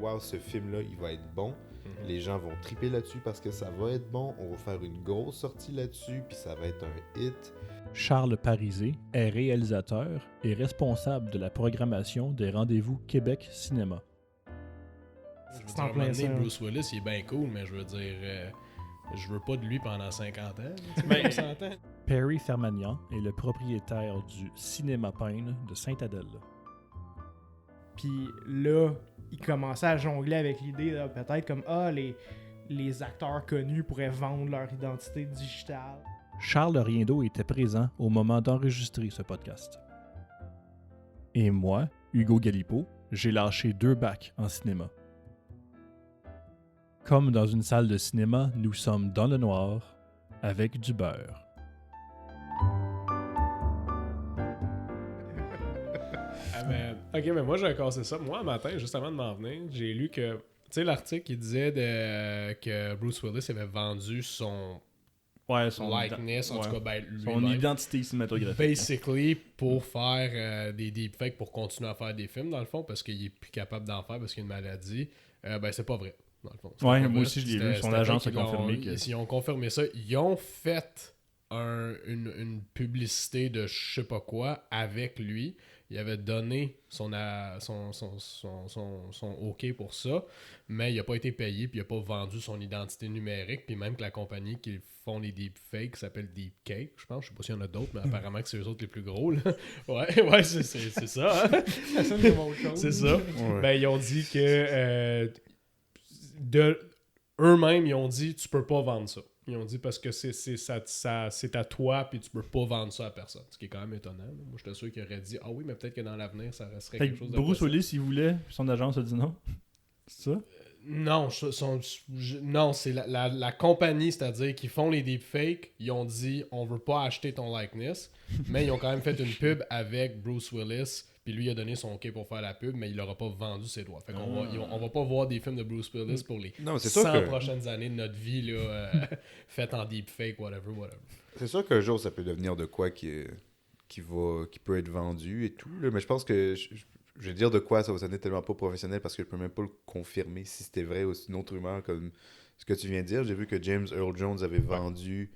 wow, ce film-là, il va être bon. Les gens vont triper là-dessus parce que ça va être bon. On va faire une grosse sortie là-dessus, puis ça va être un hit. Charles Parisé est réalisateur et responsable de la programmation des rendez-vous Québec Cinéma. Je veux dire, à un moment donné, Bruce Willis, il est bien cool, mais je veux dire, je veux pas de lui pendant 50 ans. Ben, 100 ans. Perry Fermagnan est le propriétaire du Cinéma Payne de Sainte-Adèle. Puis là, il commençait à jongler avec l'idée, là, peut-être comme les acteurs connus pourraient vendre leur identité digitale. Charles Riendeau était présent au moment d'enregistrer ce podcast. Et moi, Hugo Galipeau, j'ai lâché 2 bacs en cinéma. Comme dans une salle de cinéma, nous sommes dans le noir avec du beurre. Ok, mais moi j'ai cassé ça. Moi, un matin, juste avant de m'en venir, j'ai lu que, tu sais, l'article qui disait que Bruce Willis avait vendu son likeness, en tout cas, ben, son identité cinématographique. Basically, pour faire des deepfakes, pour continuer à faire des films, dans le fond, parce qu'il est plus capable d'en faire parce qu'il y a une maladie. Ben, c'est pas vrai, dans le fond. Ouais, moi aussi, je l'ai lu. Son agence a confirmé que... Ils ont confirmé ça. Ils ont fait une publicité de je sais pas quoi avec lui. Il avait donné son OK pour ça, mais il n'a pas été payé, puis il n'a pas vendu son identité numérique, puis même que la compagnie qui font les deepfakes s'appelle Deepcake, je pense. Je sais pas s'il y en a d'autres, mais apparemment que c'est eux autres les plus gros. Là. Ouais, c'est ça. Hein? C'est ça. Ouais. Ben, ils ont dit que eux-mêmes, ils ont dit tu peux pas vendre ça. Ils ont dit parce que c'est à toi puis tu peux pas vendre ça à personne. Ce qui est quand même étonnant. Là. Moi, j'étais sûr qu'ils auraient dit ah oui, mais peut-être que dans l'avenir, ça resterait quelque chose de Bruce Willis, il voulait, puis son agence a dit non. C'est ça? Non, non, c'est la compagnie, c'est-à-dire qu'ils font les deepfakes, ils ont dit on veut pas acheter ton likeness, mais ils ont quand même fait une pub avec Bruce Willis. Puis lui, il a donné son OK pour faire la pub, mais il n'aura pas vendu ses droits. Fait qu'on on va pas voir des films de Bruce Willis pour les 100 prochaines années de notre vie, là, faites en deepfake, whatever. C'est sûr qu'un jour, ça peut devenir de quoi qui peut être vendu et tout. Là. Mais je pense que, je vais dire de quoi ça va sonner tellement pas professionnel parce que je peux même pas le confirmer si c'était vrai ou si une autre rumeur comme ce que tu viens de dire. J'ai vu que James Earl Jones avait vendu...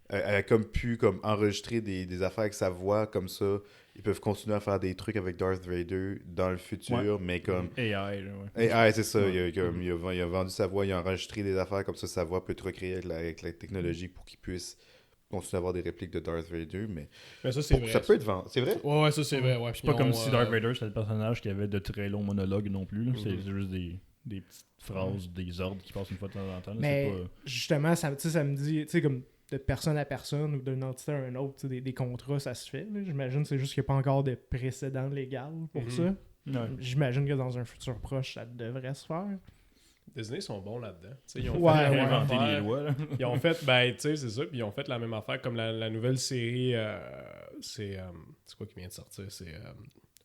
elle a comme pu enregistrer des affaires avec sa voix comme ça. Ils peuvent continuer à faire des trucs avec Darth Vader dans le futur, mais comme... AI, c'est ça. Ouais. Il a vendu sa voix, il a enregistré des affaires comme ça. Sa voix peut être recréée avec la technologie pour qu'il puisse continuer à avoir des répliques de Darth Vader, mais ça, c'est vrai. Ça peut être vendu. C'est vrai? Ouais, ça, c'est vrai. Ouais. C'est pas comme si Darth Vader, c'était le personnage qui avait de très longs monologues non plus. Là. C'est juste des petites phrases, des ordres qui passent une fois de temps en temps. Là. Mais c'est pas... justement, ça me dit, tu sais, comme... de personne à personne ou d'une entité à une autre, des contrats, ça se fait. Là. J'imagine que c'est juste qu'il n'y a pas encore de précédent légal pour ça. Ouais. J'imagine que dans un futur proche, ça devrait se faire. Disney sont bons là-dedans. Ils ont inventé les lois. Là. Ils ont fait, tu sais, c'est ça, puis ils ont fait la même affaire comme la nouvelle série, c'est quoi qui vient de sortir? C'est...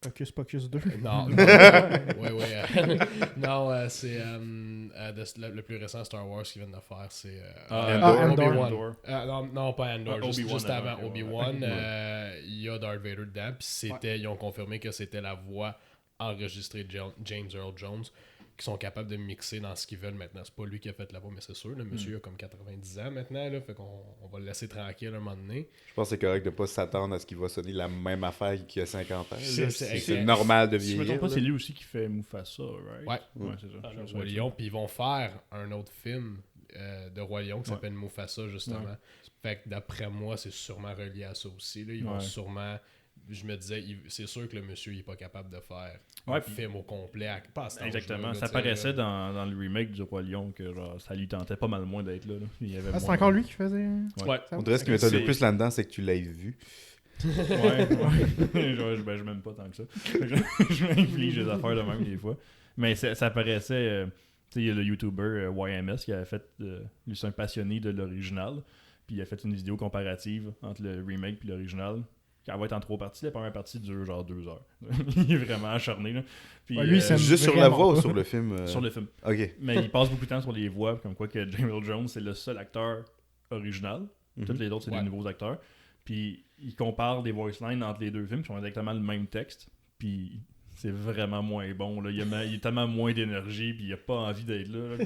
Hocus Pocus 2. Non. Non, c'est le plus récent Star Wars qu'ils viennent de faire, c'est Andor. Non, pas Andor, juste avant okay, Obi-Wan. Il y a Darth Vader dedans, puis ils ont confirmé que c'était la voix enregistrée de James Earl Jones, qui sont capables de mixer dans ce qu'ils veulent maintenant. C'est pas lui qui a fait la voix, mais c'est sûr, le monsieur a comme 90 ans maintenant, là, fait qu'on va le laisser tranquille un moment donné. Je pense que c'est correct de pas s'attendre à ce qu'il va sonner la même affaire qu'il y a 50 ans. C'est normal de vieillir. Si je me trompe pas, c'est lui aussi qui fait Mufasa, right? Ouais, c'est ça. Roi Lion, puis ils vont faire un autre film de Roi Lion qui s'appelle Mufasa, justement. Ouais. Fait que d'après moi, c'est sûrement relié à ça aussi. Là. Ils vont sûrement... Je me disais, c'est sûr que le monsieur il est pas capable de faire un film au complet. Exactement. Ça paraissait dans le remake du Roi Lion que genre, ça lui tentait pas mal moins d'être là. C'est encore lui qui faisait... Ouais. On dirait ce qui m'étonne le plus là-dedans, c'est que tu l'aies vu. Je m'aime pas tant que ça. Je m'inflige des affaires de même des fois. Mais ça paraissait... il y a le YouTuber YMS qui avait fait... lui, c'est un passionné de l'original. Puis il a fait une vidéo comparative entre le remake et l'original. Elle va être en 3 parties. La première partie dure genre 2 heures. Il est vraiment acharné. Là. Puis, lui, c'est juste sur la voix ou sur le film? Sur le film. OK. Mais il passe beaucoup de temps sur les voix, comme quoi que James Earl Jones, c'est le seul acteur original. Tous les autres, c'est des nouveaux acteurs. Puis il compare des voice lines entre les deux films qui ont exactement le même texte. Puis c'est vraiment moins bon. Là. Il y a tellement moins d'énergie, puis il a pas envie d'être là.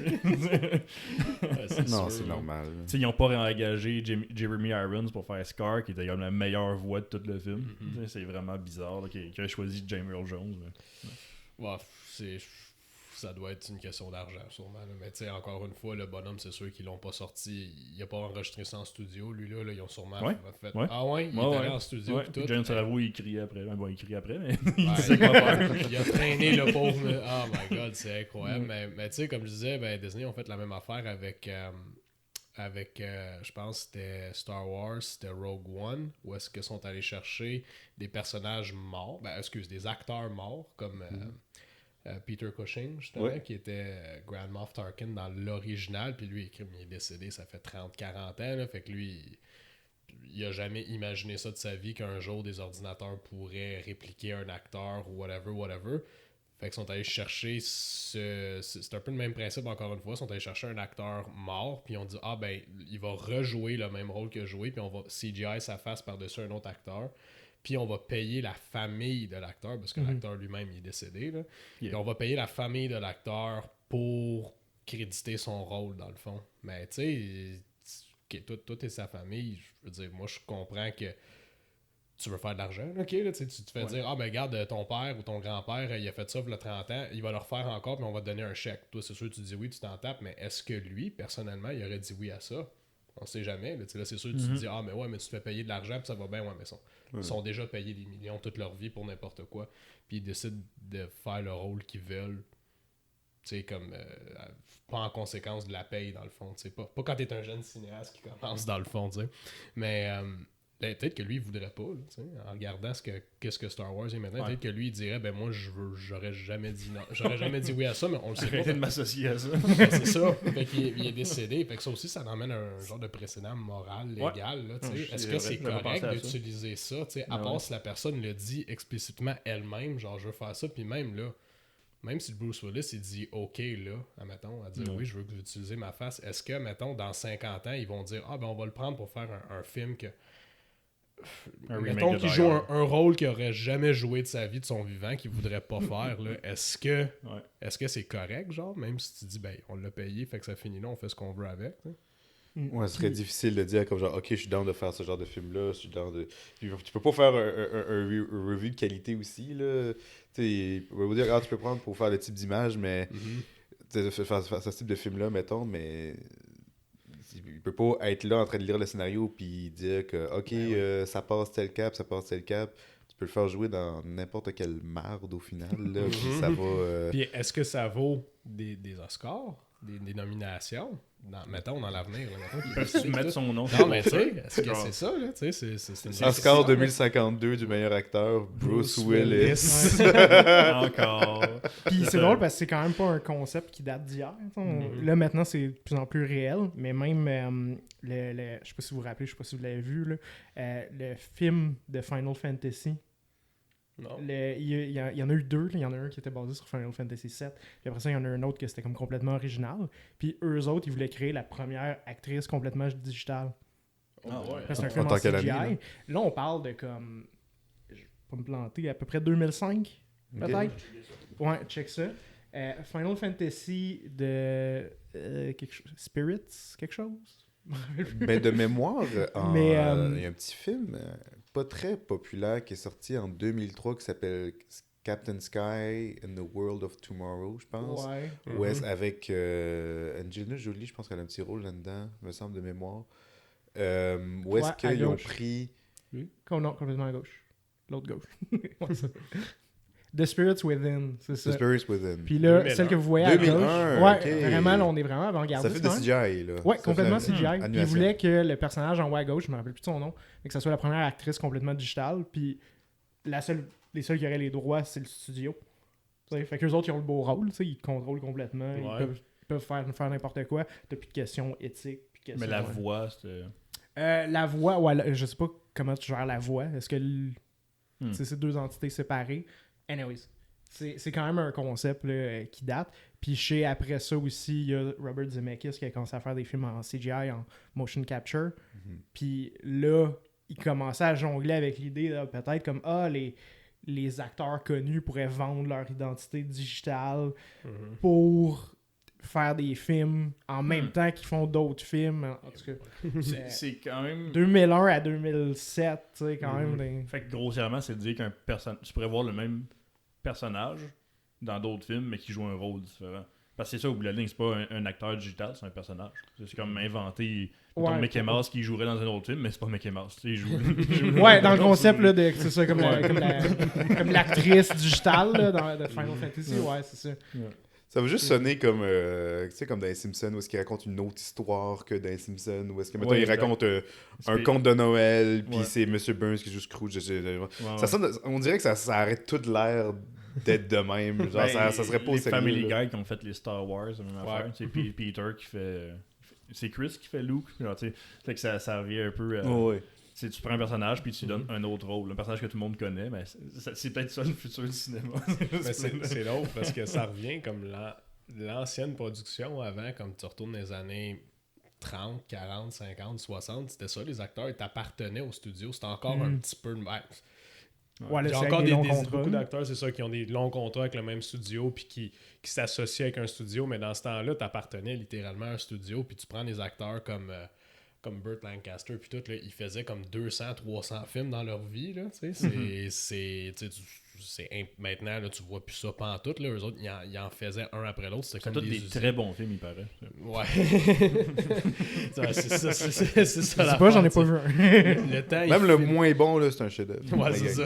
Non, c'est normal. T'sais, ils ont pas réengagé Jeremy Irons pour faire Scar, qui était comme la meilleure voix de tout le film. C'est vraiment bizarre là, qu'il ait choisi James Earl Jones. Ouais, ça doit être une question d'argent, sûrement. Là. Mais tu sais, encore une fois, le bonhomme, c'est sûr qu'ils l'ont pas sorti. Il a pas enregistré ça en studio. Lui, là ils ont sûrement fait. Ouais. Ah ouais, il est allé en studio. Ouais. Tout. James Saravo, il criait après. Bon, il criait après, mais Ouais, il sait quoi faire. il a traîné le pauvre. Oh my god, c'est incroyable. Mais tu sais, comme je disais, Disney ont fait la même affaire avec je pense que c'était Star Wars, c'était Rogue One, où est-ce qu'ils sont allés chercher des personnages morts, des acteurs morts, comme Peter Cushing, justement, qui était Grand Moff Tarkin dans l'original, puis lui, il est décédé, ça fait 30-40 ans, là, fait que lui, il a jamais imaginé ça de sa vie, qu'un jour, des ordinateurs pourraient répliquer un acteur ou whatever. Fait qu'ils sont allés chercher c'est un peu le même principe encore une fois. Ils sont allés chercher un acteur mort, puis on dit il va rejouer le même rôle qu'il a joué, puis on va CGI sa face par-dessus un autre acteur, puis on va payer la famille de l'acteur, parce que l'acteur lui-même il est décédé, là. Puis on va payer la famille de l'acteur pour créditer son rôle dans le fond. Mais tu sais, tout est sa famille. Je veux dire, moi je comprends que tu veux faire de l'argent, ok, là, tu te fais dire, regarde, ton père ou ton grand-père, il a fait ça il y a 30 ans, il va le refaire encore, puis on va te donner un chèque. Toi, c'est sûr, tu dis oui, tu t'en tapes, mais est-ce que lui, personnellement, il aurait dit oui à ça? On sait jamais. Là, c'est sûr, tu te dis, mais tu te fais payer de l'argent, puis ça va bien, mais ils sont déjà payés des millions toute leur vie pour n'importe quoi, puis ils décident de faire le rôle qu'ils veulent, tu sais, comme, pas en conséquence de la paye, dans le fond, tu sais, pas quand t'es un jeune cinéaste qui commence, dans le fond, tu sais, mais... peut-être que lui, il voudrait pas, là, en regardant qu'est-ce que Star Wars est maintenant. Peut-être que lui, il dirait, moi, j'aurais jamais dit non. J'aurais jamais dit oui à ça, mais on le sait pas. Arrêtez de m'associer à ça. C'est ça. Fait qu'il est décédé. Fait que ça aussi, ça emmène un genre de précédent moral, légal. Là, est-ce que c'est correct d'utiliser ça? À part si la personne le dit explicitement elle-même, genre, je veux faire ça, puis même là, même si Bruce Willis, il dit OK, là, admettons, à dire oui, je veux que vous utilisez ma face, est-ce que, mettons, dans 50 ans, ils vont dire, on va le prendre pour faire un film que... Mettons qu'il joue un rôle qu'il aurait jamais joué de sa vie, de son vivant, qu'il voudrait pas faire, là. Est-ce que c'est correct, genre, même si tu dis on l'a payé, fait que ça finit là, on fait ce qu'on veut avec, t'sais? Ouais, ce serait difficile de dire comme genre ok, je suis down de faire ce genre de film là, je suis down de... Tu peux pas faire un review de qualité aussi là. Tu on va vous dire tu peux prendre pour faire le type d'image, mais faire ce type de film là, mettons, mais il peut pas être là en train de lire le scénario puis dire que ok, ça passe tel cap. Tu peux le faire jouer dans n'importe quelle merde au final là, puis ça va Puis est-ce que ça vaut des Oscars, des nominations, mettons dans l'avenir là, ils peuvent mettre son nom. Non, mais tu sais, est-ce que c'est ça là, tu sais, c'est une Oscar 2052 du meilleur acteur, Bruce Willis. Encore. Puis c'est drôle parce que c'est quand même pas un concept qui date d'hier. Là maintenant c'est de plus en plus réel, mais même je sais pas si vous vous rappelez, je sais pas si vous l'avez vu là, le film de Final Fantasy. Non. Il y en a eu deux. Il y en a un qui était basé sur Final Fantasy VII. Puis après ça, il y en a un autre qui c'était comme complètement original. Puis eux autres, ils voulaient créer la première actrice complètement digitale. C'est un film en CGI. Là, on parle de comme... Je vais pas me planter. À peu près 2005, peut-être. Ouais, check ça. Final Fantasy de... Spirits, quelque chose? Mais de mémoire, il y a un petit film... pas très populaire qui est sorti en 2003 qui s'appelle Captain Sky in the World of Tomorrow, je pense. Ouais. Avec Angelina Jolie, je pense qu'elle a un petit rôle là-dedans, me semble de mémoire. Où est-ce qu'ils ont pris... Non, complètement à gauche. L'autre gauche. The Spirits Within, c'est ça. The Spirits Within. Puis là, 2001. Celle que vous voyez à 2001, gauche, vraiment, là, on est vraiment avant-gardiste. Ça fait de CGI, là. Ouais, complètement CGI. Puis ils voulaient que le personnage en haut à gauche, je me rappelle plus de son nom, mais que ça soit la première actrice complètement digitale. Puis les seuls qui auraient les droits, c'est le studio. T'sais, fait qu'eux autres, ils ont le beau rôle, ils contrôlent complètement. Ils peuvent faire n'importe quoi. T'as plus de questions éthiques. Mais la voix, c'était... la voix, ouais, je sais pas comment tu gères la voix. Est-ce que c'est deux entités séparées? Anyways, c'est quand même un concept là, qui date. Puis chez après ça aussi, il y a Robert Zemeckis qui a commencé à faire des films en CGI, en motion capture. Puis là, il commençait à jongler avec l'idée, là, peut-être comme les acteurs connus pourraient vendre leur identité digitale pour faire des films en même temps qu'ils font d'autres films. En tout cas, C'est quand même... 2001 à 2007, tu sais, quand même. Fait que grossièrement, c'est de dire tu pourrais voir le même personnage dans d'autres films, mais qui joue un rôle différent. Parce que c'est ça, au bout de la ligne, c'est pas un acteur digital, c'est un personnage. C'est comme inventer Mickey Mouse qui jouerait dans un autre film, mais c'est pas Mickey Mouse. Il joue Ouais, dans le concept, là, c'est ça, comme l'actrice digitale là, de Final Fantasy, ouais, c'est ça. Ça va juste sonner comme, tu sais, comme dans les Simpsons, où est-ce qu'il raconte une autre histoire que dans les Simpsons, où est-ce que, mettons, il raconte un conte de Noël, puis c'est M. Burns qui joue Scrooge. Ça sonne, on dirait que ça arrête toute l'air d'être de même. Genre, ça serait pas les sérieux. Family Guy qui ont fait les Star Wars, la même affaire. C'est Peter qui fait... C'est Chris qui fait Luke. Genre, fait que ça revient un peu... Tu prends un personnage puis tu lui donnes un autre rôle. Un personnage que tout le monde connaît, mais c'est peut-être ça le futur du cinéma. Mais c'est l'autre parce que ça revient comme l'ancienne production avant, comme tu retournes dans les années 30, 40, 50, 60, c'était ça, les acteurs, ils t'appartenaient au studio. C'était encore un petit peu... Ouais, il y a encore beaucoup d'acteurs, c'est ça, qui ont des longs contrats avec le même studio puis qui s'associent avec un studio, mais dans ce temps-là, t'appartenais littéralement à un studio, puis tu prends des acteurs comme Burt Lancaster puis tout, là, ils faisaient comme 200, 300 films dans leur vie, là, tu sais, maintenant, là, tu vois plus ça pantoute, là, eux autres, ils en faisaient un après l'autre, c'était comme des très bons films, il paraît. Ouais. c'est ça. C'est pas, j'en ai pas vu un. Même le moins bon, là, c'est un chef-d'œuvre. Ouais, c'est ça.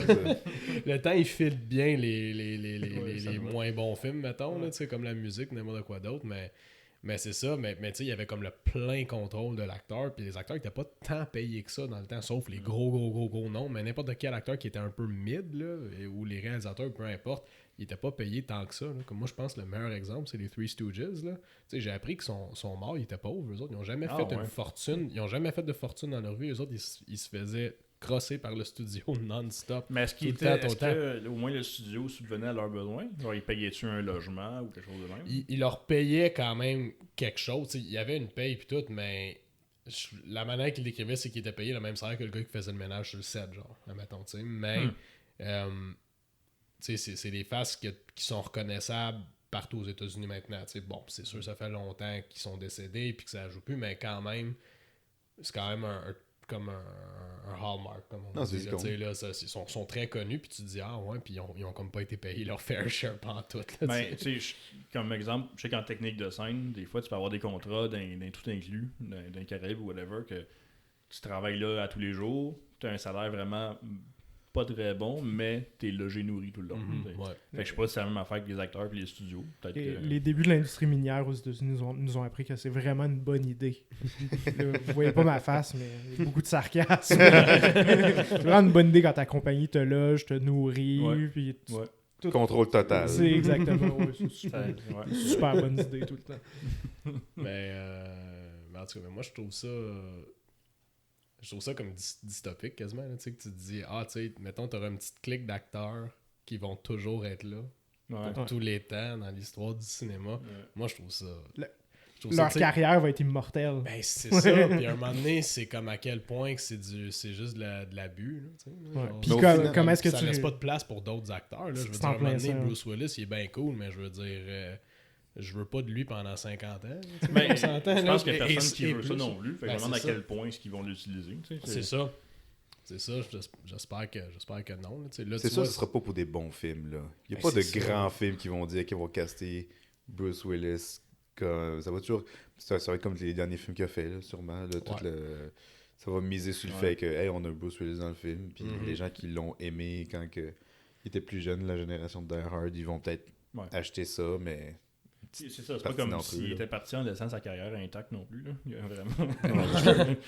Le temps, il file bien les moins bons films, mettons, là, tu sais, comme la musique, n'importe quoi d'autre, mais c'est ça, mais tu sais, il y avait comme le plein contrôle de l'acteur, puis les acteurs n'étaient pas tant payés que ça dans le temps, sauf les gros noms, mais n'importe quel acteur qui était un peu mid, là, ou les réalisateurs, peu importe, ils n'étaient pas payés tant que ça. Là. Comme moi, je pense que le meilleur exemple, c'est les Three Stooges. Là. Tu sais, j'ai appris qu'ils sont morts, ils étaient pauvres, eux autres, ils n'ont jamais fait une fortune, ils n'ont jamais fait de fortune dans leur vie, eux autres, ils se faisaient crosser par le studio non-stop. Mais est-ce que au moins le studio subvenait à leurs besoins? Genre, ils payaient-tu un logement ou quelque chose de même? Ils leur payaient quand même quelque chose. T'sais, il y avait une paye puis tout, mais la manière qu'ils l'écrivaient, c'est qu'ils étaient payés le même salaire que le gars qui faisait le ménage sur le set, genre, admettons, tu sais. Mais, c'est des faces qui sont reconnaissables partout aux États-Unis maintenant. T'sais. Bon, c'est sûr, ça fait longtemps qu'ils sont décédés puis que ça joue plus, mais quand même, c'est quand même comme un hallmark, comme on dit. Là, ils sont très connus, puis tu te dis, ah ouais, puis ils ont comme pas été payés leur fair share pantoute. Ben, comme exemple, je sais qu'en technique de scène, des fois, tu peux avoir des contrats d'un tout inclus, d'un Caraïbe ou whatever, que tu travailles là à tous les jours, tu as un salaire vraiment pas très bon, mais t'es logé nourri tout le long. Fait que je sais pas si c'est la même affaire que les acteurs et les studios. Les débuts de l'industrie minière aux États-Unis nous ont appris que c'est vraiment une bonne idée. Là, vous voyez pas ma face, mais il y a beaucoup de sarcasme. C'est vraiment une bonne idée quand ta compagnie te loge, te nourrit, puis tout... Contrôle total. C'est exactement, c'est super bonne idée tout le temps. Mais en tout cas, moi je trouve ça comme dystopique quasiment, là, tu sais, que tu te dis, tu sais, mettons, t'auras une petite clique d'acteurs qui vont toujours être là pour tous les temps dans l'histoire du cinéma. Moi, je trouve ça... Leur carrière va être immortelle. Ben, c'est ça. Puis à un moment donné, c'est comme à quel point que c'est juste de l'abus. Puis comment est-ce que ça laisse pas de place pour d'autres acteurs. Là. Je veux dire, à un moment donné, Bruce Willis, il est bien cool, mais je veux dire... je veux pas de lui pendant 50 ans. Ben, je pense qu'il y a personne qui veut ça non plus. Fait que je me demande à quel point est-ce qu'ils vont l'utiliser. C'est ça. C'est ça. J'espère que non. Là, c'est sûr que ce sera pas pour des bons films. Là. Il n'y a pas de grands films qui vont dire qu'ils vont caster Bruce Willis. Ça va toujours... Ça va être comme les derniers films qu'il a fait, là, sûrement. Là, ça va miser sur le fait que hey, on a Bruce Willis dans le film. Puis les gens qui l'ont aimé quand il était plus jeune, la génération de Die Hard, ils vont peut-être acheter ça, mais... C'est ça, c'est pas comme s'il était parti en laissant sa carrière intacte non plus. Là. Il y a vraiment...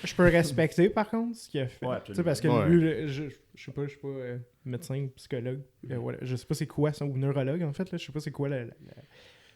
je peux respecter par contre ce qu'il a fait. Parce que lui, je sais pas médecin, psychologue. Je sais pas c'est quoi, ou neurologue en fait. Là. Je sais pas c'est quoi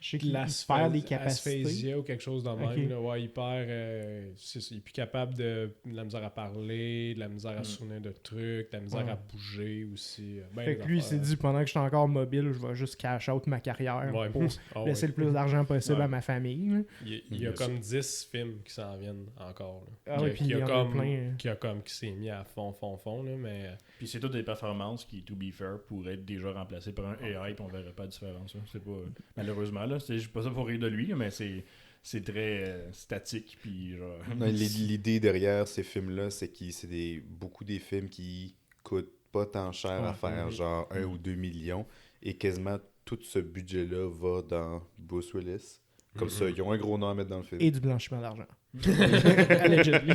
Je sais qu'il perd des capacités. Asphasia ou quelque chose de même. Ok. Là, ouais, il perd. Il est plus capable de la misère à parler, de la misère à se souvenir de trucs, de la misère Ouais. à bouger aussi. Ben, Fait que lui, il s'est dit, pendant que je suis encore mobile, je vais juste cash out ma carrière Ouais. pour Ah laisser ouais. le plus d'argent possible Ouais. à ma famille. Là. Il y a comme 10 films qui s'en viennent encore. Là. Ah ouais, puis il y en a plein. Qui s'est mis à fond, là, mais... Puis c'est toutes des performances qui, to be fair, pourraient être déjà remplacées par un AI, puis on verrait pas la différence. Hein. C'est pas... Malheureusement, là, c'est pas ça pour rire de lui, mais c'est très statique, puis genre... Non, l'idée derrière ces films-là, c'est que c'est beaucoup des films qui coûtent pas tant cher à faire, genre 1 ou 2 millions, et quasiment tout ce budget-là va dans Bruce Willis. Comme ça, ils ont un gros nom à mettre dans le film. Et du blanchiment d'argent. Allegedly.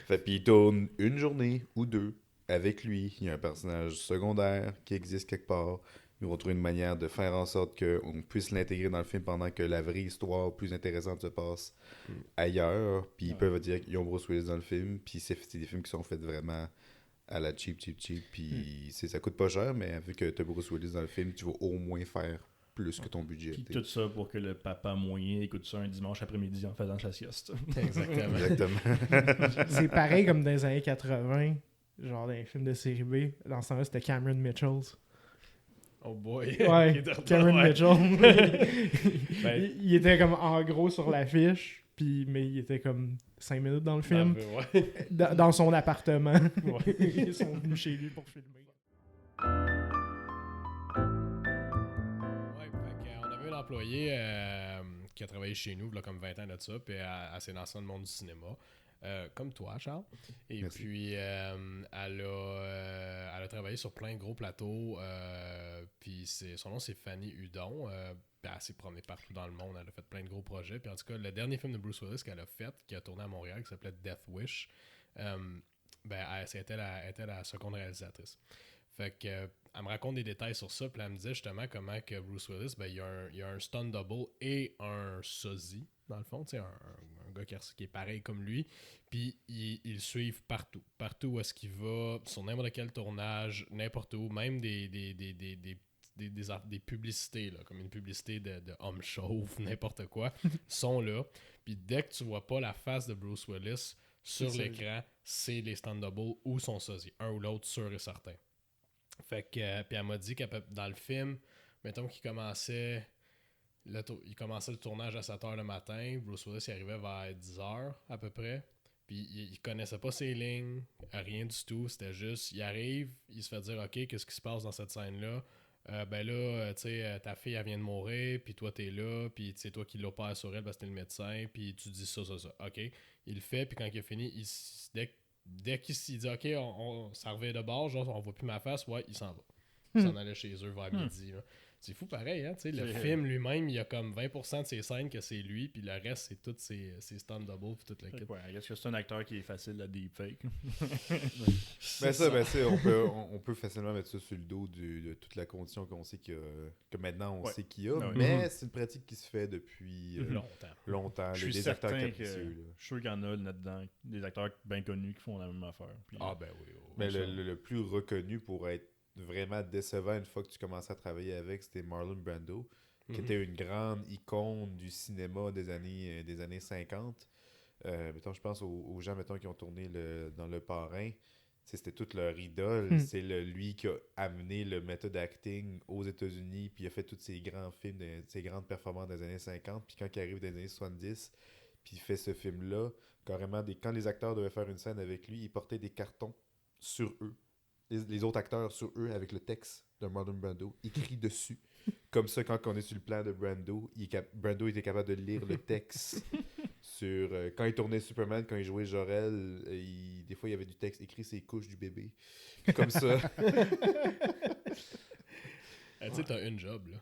Fait puis ils tournent une journée ou deux avec lui. Il y a un personnage secondaire qui existe quelque part. Ils vont trouver une manière de faire en sorte qu'on puisse l'intégrer dans le film pendant que la vraie histoire plus intéressante se passe ailleurs. Puis ils peuvent dire qu'ils ont Bruce Willis dans le film. Puis c'est des films qui sont faits vraiment à la cheap. Puis ça coûte pas cher, mais vu que tu as Bruce Willis dans le film, tu vas au moins faire plus que ton budget. Puis tout ça pour que le papa moyen écoute ça un dimanche après-midi en faisant sa sieste. Exactement. Exactement. C'est pareil comme dans les années 80, genre dans les films de série B. Dans ce temps-là, c'était Cameron Mitchell. Oh boy. Ouais, Cameron Ouais. Mitchell. Ben, il était comme en gros sur l'affiche, mais il était comme 5 minutes dans le film, ouais. dans son appartement. Ouais. Ils sont venus chez lui pour filmer. Ouais, on avait un employé qui a travaillé chez nous, là, comme 20 ans de ça, puis elle s'est lancée dans le monde du cinéma. Comme toi, Charles. Et Merci. puis, elle a travaillé sur plein de gros plateaux. Puis, son nom, c'est Fanny Hudon. Puis elle s'est promenée partout dans le monde. Elle a fait plein de gros projets. Puis, en tout cas, le dernier film de Bruce Willis qu'elle a fait, qui a tourné à Montréal, qui s'appelait Death Wish, c'était la seconde réalisatrice. Fait que, elle me raconte des détails sur ça. Puis, elle me disait justement comment que Bruce Willis, il y a un stunt double et un sosie, dans le fond, tu sais, un gars qui est pareil comme lui, puis ils le suivent partout où est-ce qu'il va, sur n'importe quel tournage, n'importe où, même des publicités, là, comme une publicité de homme chauve, n'importe quoi, sont là, puis dès que tu vois pas la face de Bruce Willis sur C'est l'écran, c'est les stand-double ou son sosie, un ou l'autre, sûr et certain. Fait que, puis elle m'a dit que dans le film, mettons qu'il commençait... il commençait le tournage à 7h le matin. Bruce Willis il arrivait vers 10h à peu près. Puis il connaissait pas ses lignes, rien du tout. C'était juste, il arrive, il se fait dire OK, qu'est-ce qui se passe dans cette scène-là? Tu sais, ta fille elle vient de mourir, puis toi t'es là, puis c'est toi qui l'opère sur elle parce que t'es le médecin, puis tu dis ça. OK. Il le fait, puis quand il a fini, dès qu'il s'est dit OK, ça revient de bord, genre on voit plus ma face, ouais, il s'en va. Il s'en allait chez eux vers midi. Là. C'est fou pareil, hein? Le film lui-même, il y a comme 20% de ses scènes que c'est lui, puis le reste, c'est tous ses stand-double, puis toute la kit. Ouais, est-ce que c'est un acteur qui est facile à deepfake? On peut facilement mettre ça sur le dos de toute la condition qu'on sait que maintenant on sait qu'il y a, Ouais. mais c'est une pratique qui se fait depuis Longtemps. longtemps. Je suis Des acteurs certain capricieux. Là. Je suis sûr qu'il y en a là-dedans, des acteurs bien connus qui font la même affaire. Puis, Ah ben oui. Mais le plus reconnu pour être vraiment décevant une fois que tu commences à travailler avec, c'était Marlon Brando, qui était une grande icône du cinéma des années 50. Mettons, je pense aux gens qui ont tourné dans Le Parrain. C'était toute leur idole. C'est lui qui a amené le method acting aux États-Unis, puis il a fait tous ces grands films, ces grandes performances des années 50. Puis quand il arrive dans les années 70, puis il fait ce film-là, carrément, quand les acteurs devaient faire une scène avec lui, il portait des cartons sur eux. Les autres acteurs sur eux avec le texte de Marlon Brando écrit dessus. Comme ça, quand on est sur le plan de Brando, Brando était capable de lire le texte sur... quand il tournait Superman, quand il jouait Jor-El, des fois, il y avait du texte écrit sur les couches du bébé. Comme ça. Tu sais, t'as une job, là.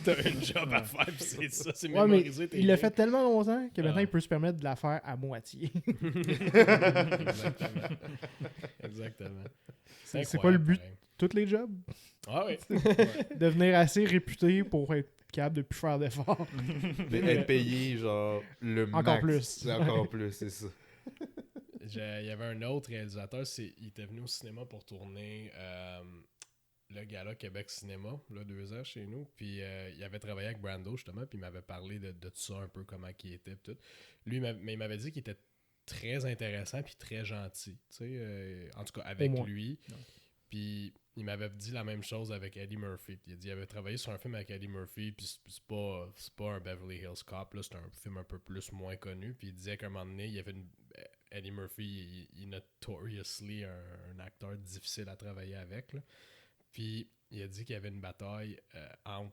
T'as une job à faire, pis c'est ça, c'est Ouais, mais mémoriser tes il l'a lignes. fait tellement longtemps que maintenant il peut se permettre de la faire à moitié. Exactement. C'est quoi le but? pareil. Tous les jobs? Ah oui. Devenir assez réputé pour être capable de plus faire d'efforts. Mais être payé, genre, le Encore max. plus. C'est encore plus, c'est ça. Il y avait un autre réalisateur, il était venu au cinéma pour tourner le gala Québec Cinéma, là, 2 ans chez nous. Puis il avait travaillé avec Brando, justement, puis il m'avait parlé de tout ça, un peu comment il était. Tout. Lui, mais il m'avait dit qu'il était très intéressant puis très gentil. En tout cas, avec lui. Ouais. Puis il m'avait dit la même chose avec Eddie Murphy. Puis il a dit qu'il avait travaillé sur un film avec Eddie Murphy, puis c'est pas un Beverly Hills Cop, là, c'est un film un peu plus moins connu. Puis il disait qu'à un moment donné, il y avait Eddie Murphy, il est notoriously un acteur difficile à travailler avec. Là. Puis il a dit qu'il y avait une bataille entre...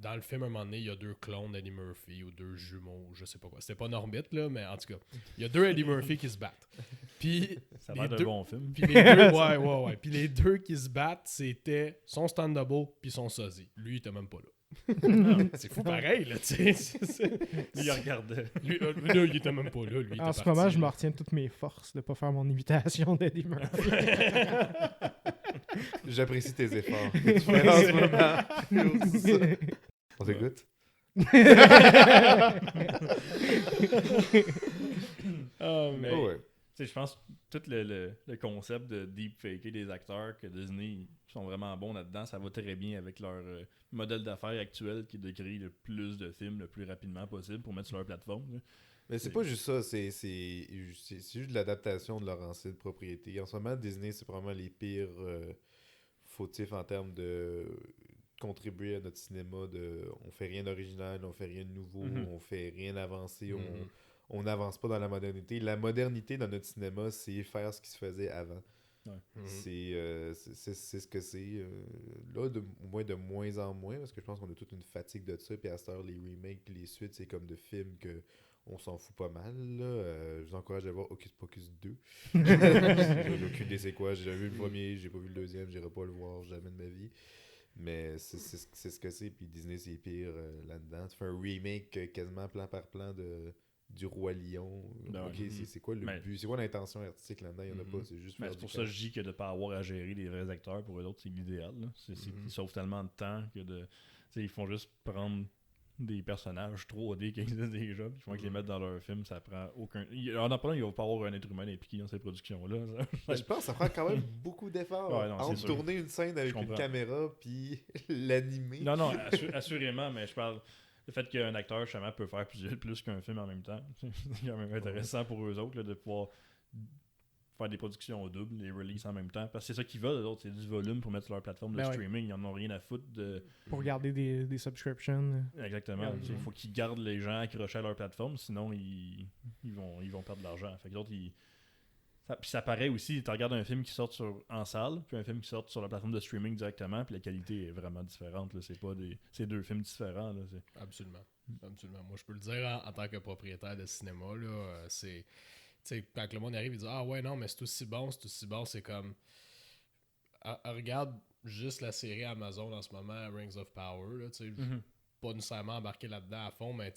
Dans le film, à un moment donné, il y a 2 clones d'Eddie Murphy ou 2 jumeaux, je sais pas quoi. C'était pas Norbit, là, mais en tout cas, il y a 2 Eddie Murphy qui se battent. Puis ça a l'air d'un bon film. Puis les deux, ouais. Puis les 2 qui se battent, c'était son stand-up puis son sosie. Lui, il était même pas là. C'est fou pareil, là, tu sais. Lui, il regardait. Lui, il était même pas là. Lui, en ce moment, je me retiens de toutes mes forces de pas faire mon imitation d'Eddie Murphy. J'apprécie tes efforts. Tu fais en ce moment. On t'écoute? Mais, ouais. Je pense que tout le concept de deepfaker des acteurs que Disney sont vraiment bons là-dedans, ça va très bien avec leur modèle d'affaires actuel qui est de créer le plus de films le plus rapidement possible pour mettre sur leur plateforme. Là. Mais c'est pas juste ça, c'est juste de l'adaptation de leur ancienne propriété. En ce moment, Disney, c'est probablement les pires fautifs en termes de contribuer à notre cinéma. On fait rien d'original, on fait rien de nouveau, on fait rien avancer, on n'avance pas dans la modernité. La modernité dans notre cinéma, c'est faire ce qui se faisait avant. Ouais. C'est ce que c'est. Là, au moins de moins en moins, parce que je pense qu'on a toute une fatigue de ça. Puis à cette heure, les remakes puis les suites, c'est comme de films que on s'en fout pas mal. Là. Je vous encourage à voir Hocus Pocus 2. J'ai aucune idée c'est quoi. J'ai jamais vu le premier, j'ai pas vu le deuxième, j'irai pas le voir jamais de ma vie. Mais c'est ce que c'est. Puis Disney, c'est pire là-dedans. Tu fais un remake quasiment plan par plan du Roi Lion. Non, ok, c'est quoi le but? C'est quoi l'intention artistique là-dedans? Il n'y en a pas. C'est juste faire c'est pour ça que je dis que de ne pas avoir à gérer des vrais acteurs, pour eux autres, c'est l'idéal. Ils sauvent tellement de temps que ils font juste prendre des personnages 3D qui existent déjà, puis ils font qu'ils les mettent dans leur film, ça prend aucun... En apparent, il va pas avoir un être humain impliqué dans ces productions-là. Je pense que ça prend quand même beaucoup d'efforts entre tourner une scène avec une caméra puis l'animer. Non, assurément, mais je parle... Le fait qu'un acteur, justement, peut faire plus qu'un film en même temps, c'est quand même intéressant pour eux autres là, de pouvoir faire des productions doubles, les releases en même temps. Parce que c'est ça qu'ils veulent, eux autres, c'est du volume pour mettre sur leur plateforme de streaming. Ils n'en ont rien à foutre de... Pour garder des subscriptions. Exactement. Il faut qu'ils gardent les gens accrochés à leur plateforme, sinon ils vont perdre de l'argent. Fait que d'autres, puis ça paraît aussi, tu regardes un film qui sort en salle, puis un film qui sort sur la plateforme de streaming directement, puis la qualité est vraiment différente. Là. C'est 2 films différents. Là. Absolument. Moi, je peux le dire en tant que propriétaire de cinéma, là, c'est... T'sais, quand le monde arrive, il dit « Ah ouais, non, mais c'est aussi bon, c'est comme... Regarde juste la série Amazon en ce moment, Rings of Power, là, pas nécessairement embarqué là-dedans à fond, mais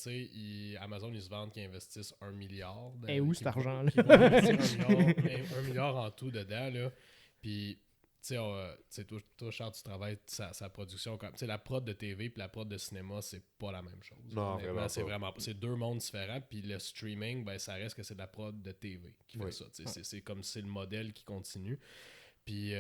Amazon, ils se vendent qu'ils investissent 1 milliard. Et où cet argent-là? 1 milliard en tout dedans, là. Puis, toi, Charles, tu travailles sa production. La prod de TV et la prod de cinéma, c'est pas la même chose. Non, vraiment c'est 2 mondes différents. Puis le streaming, ben, ça reste que c'est de la prod de TV qui fait ça. C'est comme c'est le modèle qui continue. Puis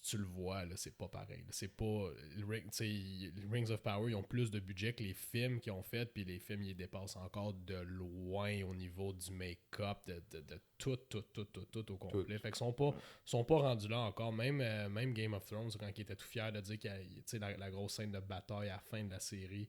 tu le vois, là, c'est pas pareil. C'est pas... les Rings of Power, ils ont plus de budget que les films qu'ils ont fait, puis les films, ils dépassent encore de loin au niveau du make-up, de tout au complet. Fait qu'ils sont pas rendus là encore. Même Game of Thrones, quand ils étaient tout fiers de dire qu'il y a la grosse scène de bataille à la fin de la série,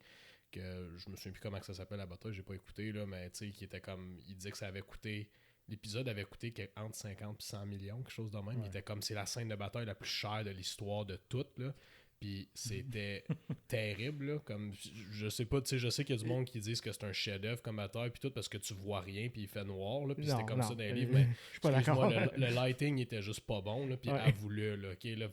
que je me souviens plus comment ça s'appelle la bataille, j'ai pas écouté, là, mais qui était comme... Il disait que ça avait coûté... L'épisode avait coûté entre 50 et 100 millions, quelque chose de même. Il était comme, c'est la scène de bataille la plus chère de l'histoire de toutes, là. Puis c'était terrible, là. Comme, je sais pas, tu sais, je sais qu'il y a du monde qui disent que c'est un chef-d'œuvre comme bataille, puis tout, parce que tu vois rien, puis il fait noir, là. Puis c'était comme ça dans les livres. Mais je suis pas d'accord. Le lighting était juste pas bon, là. Puis avoue-le, là. OK, là,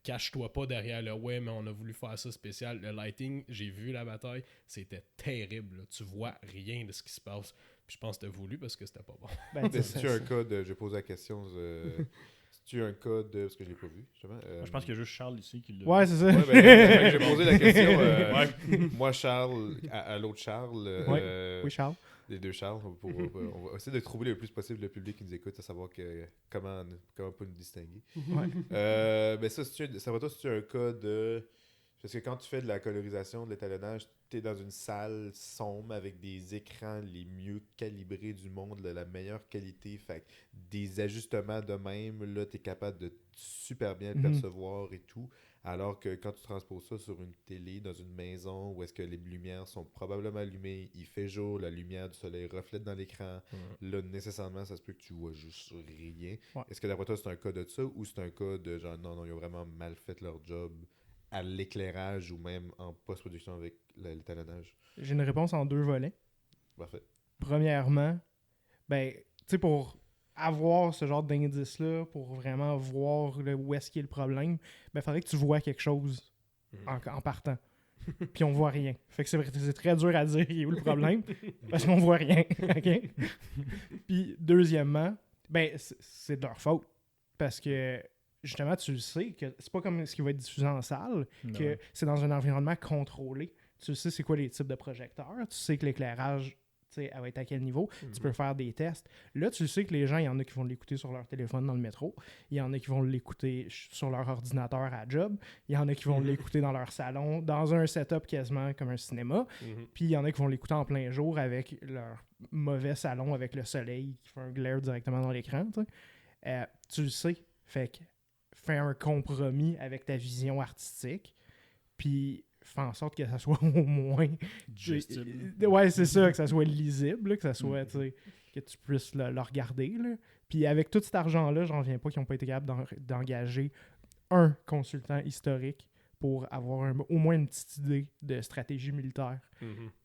cache-toi pas derrière le ouais, mais on a voulu faire ça spécial. Le lighting, j'ai vu la bataille, c'était terrible, là. Tu vois rien de ce qui se passe. Je pense que t'as voulu parce que c'était pas bon. C'est-tu un cas de... Je pose la question... C'est-tu un cas de... Parce que je l'ai pas vu, justement. Je pense qu'il y a juste Charles ici qui l'a... Ouais, c'est ça. Ouais, j'ai posé la question. Moi, Charles, à l'autre Charles... Oui, Charles. Les deux Charles, on va essayer de trouver le plus possible le public qui nous écoute, à savoir comment pas nous distinguer. Ben ça, ça va toi, c'est un cas de... Parce que quand tu fais de la colorisation, de l'étalonnage, tu es dans une salle sombre avec des écrans les mieux calibrés du monde, la meilleure qualité. Fait que des ajustements de même, là, tu es capable de super bien le percevoir et tout. Alors que quand tu transposes ça sur une télé, dans une maison, où est-ce que les lumières sont probablement allumées, il fait jour, la lumière du soleil reflète dans l'écran, là, nécessairement, ça se peut que tu vois juste rien. Ouais. Est-ce que d'après toi, c'est un cas de ça, ou c'est un cas de genre, non, ils ont vraiment mal fait leur job à l'éclairage ou même en post-production avec l'étalonnage? J'ai une réponse en 2 volets. Parfait. Premièrement, ben, tu sais, pour avoir ce genre d'indice-là, pour vraiment voir où est-ce qu'il y a le problème, ben, il faudrait que tu vois quelque chose en partant. Puis on voit rien. Fait que c'est très dur à dire il est où le problème, parce qu'on voit rien. OK? Puis deuxièmement, ben, c'est de leur faute. Parce que justement, tu le sais que c'est pas comme ce qui va être diffusé en salle, que c'est dans un environnement contrôlé. Tu sais c'est quoi les types de projecteurs, tu sais que l'éclairage, tu sais, elle va être à quel niveau, tu peux faire des tests. Là, tu sais que les gens, il y en a qui vont l'écouter sur leur téléphone dans le métro, il y en a qui vont l'écouter sur leur ordinateur à job, il y en a qui vont l'écouter dans leur salon, dans un setup quasiment comme un cinéma, puis il y en a qui vont l'écouter en plein jour avec leur mauvais salon, avec le soleil qui fait un glare directement dans l'écran. Tu le sais, fait que fais un compromis avec ta vision artistique, puis fais en sorte que ça soit au moins... Ouais, c'est ça, que ça soit lisible, que ça soit, que tu puisses le regarder. Là. Puis avec tout cet argent-là, j'en reviens pas qu'ils n'ont pas été capables d'engager un consultant historique pour avoir au moins une petite idée de stratégie militaire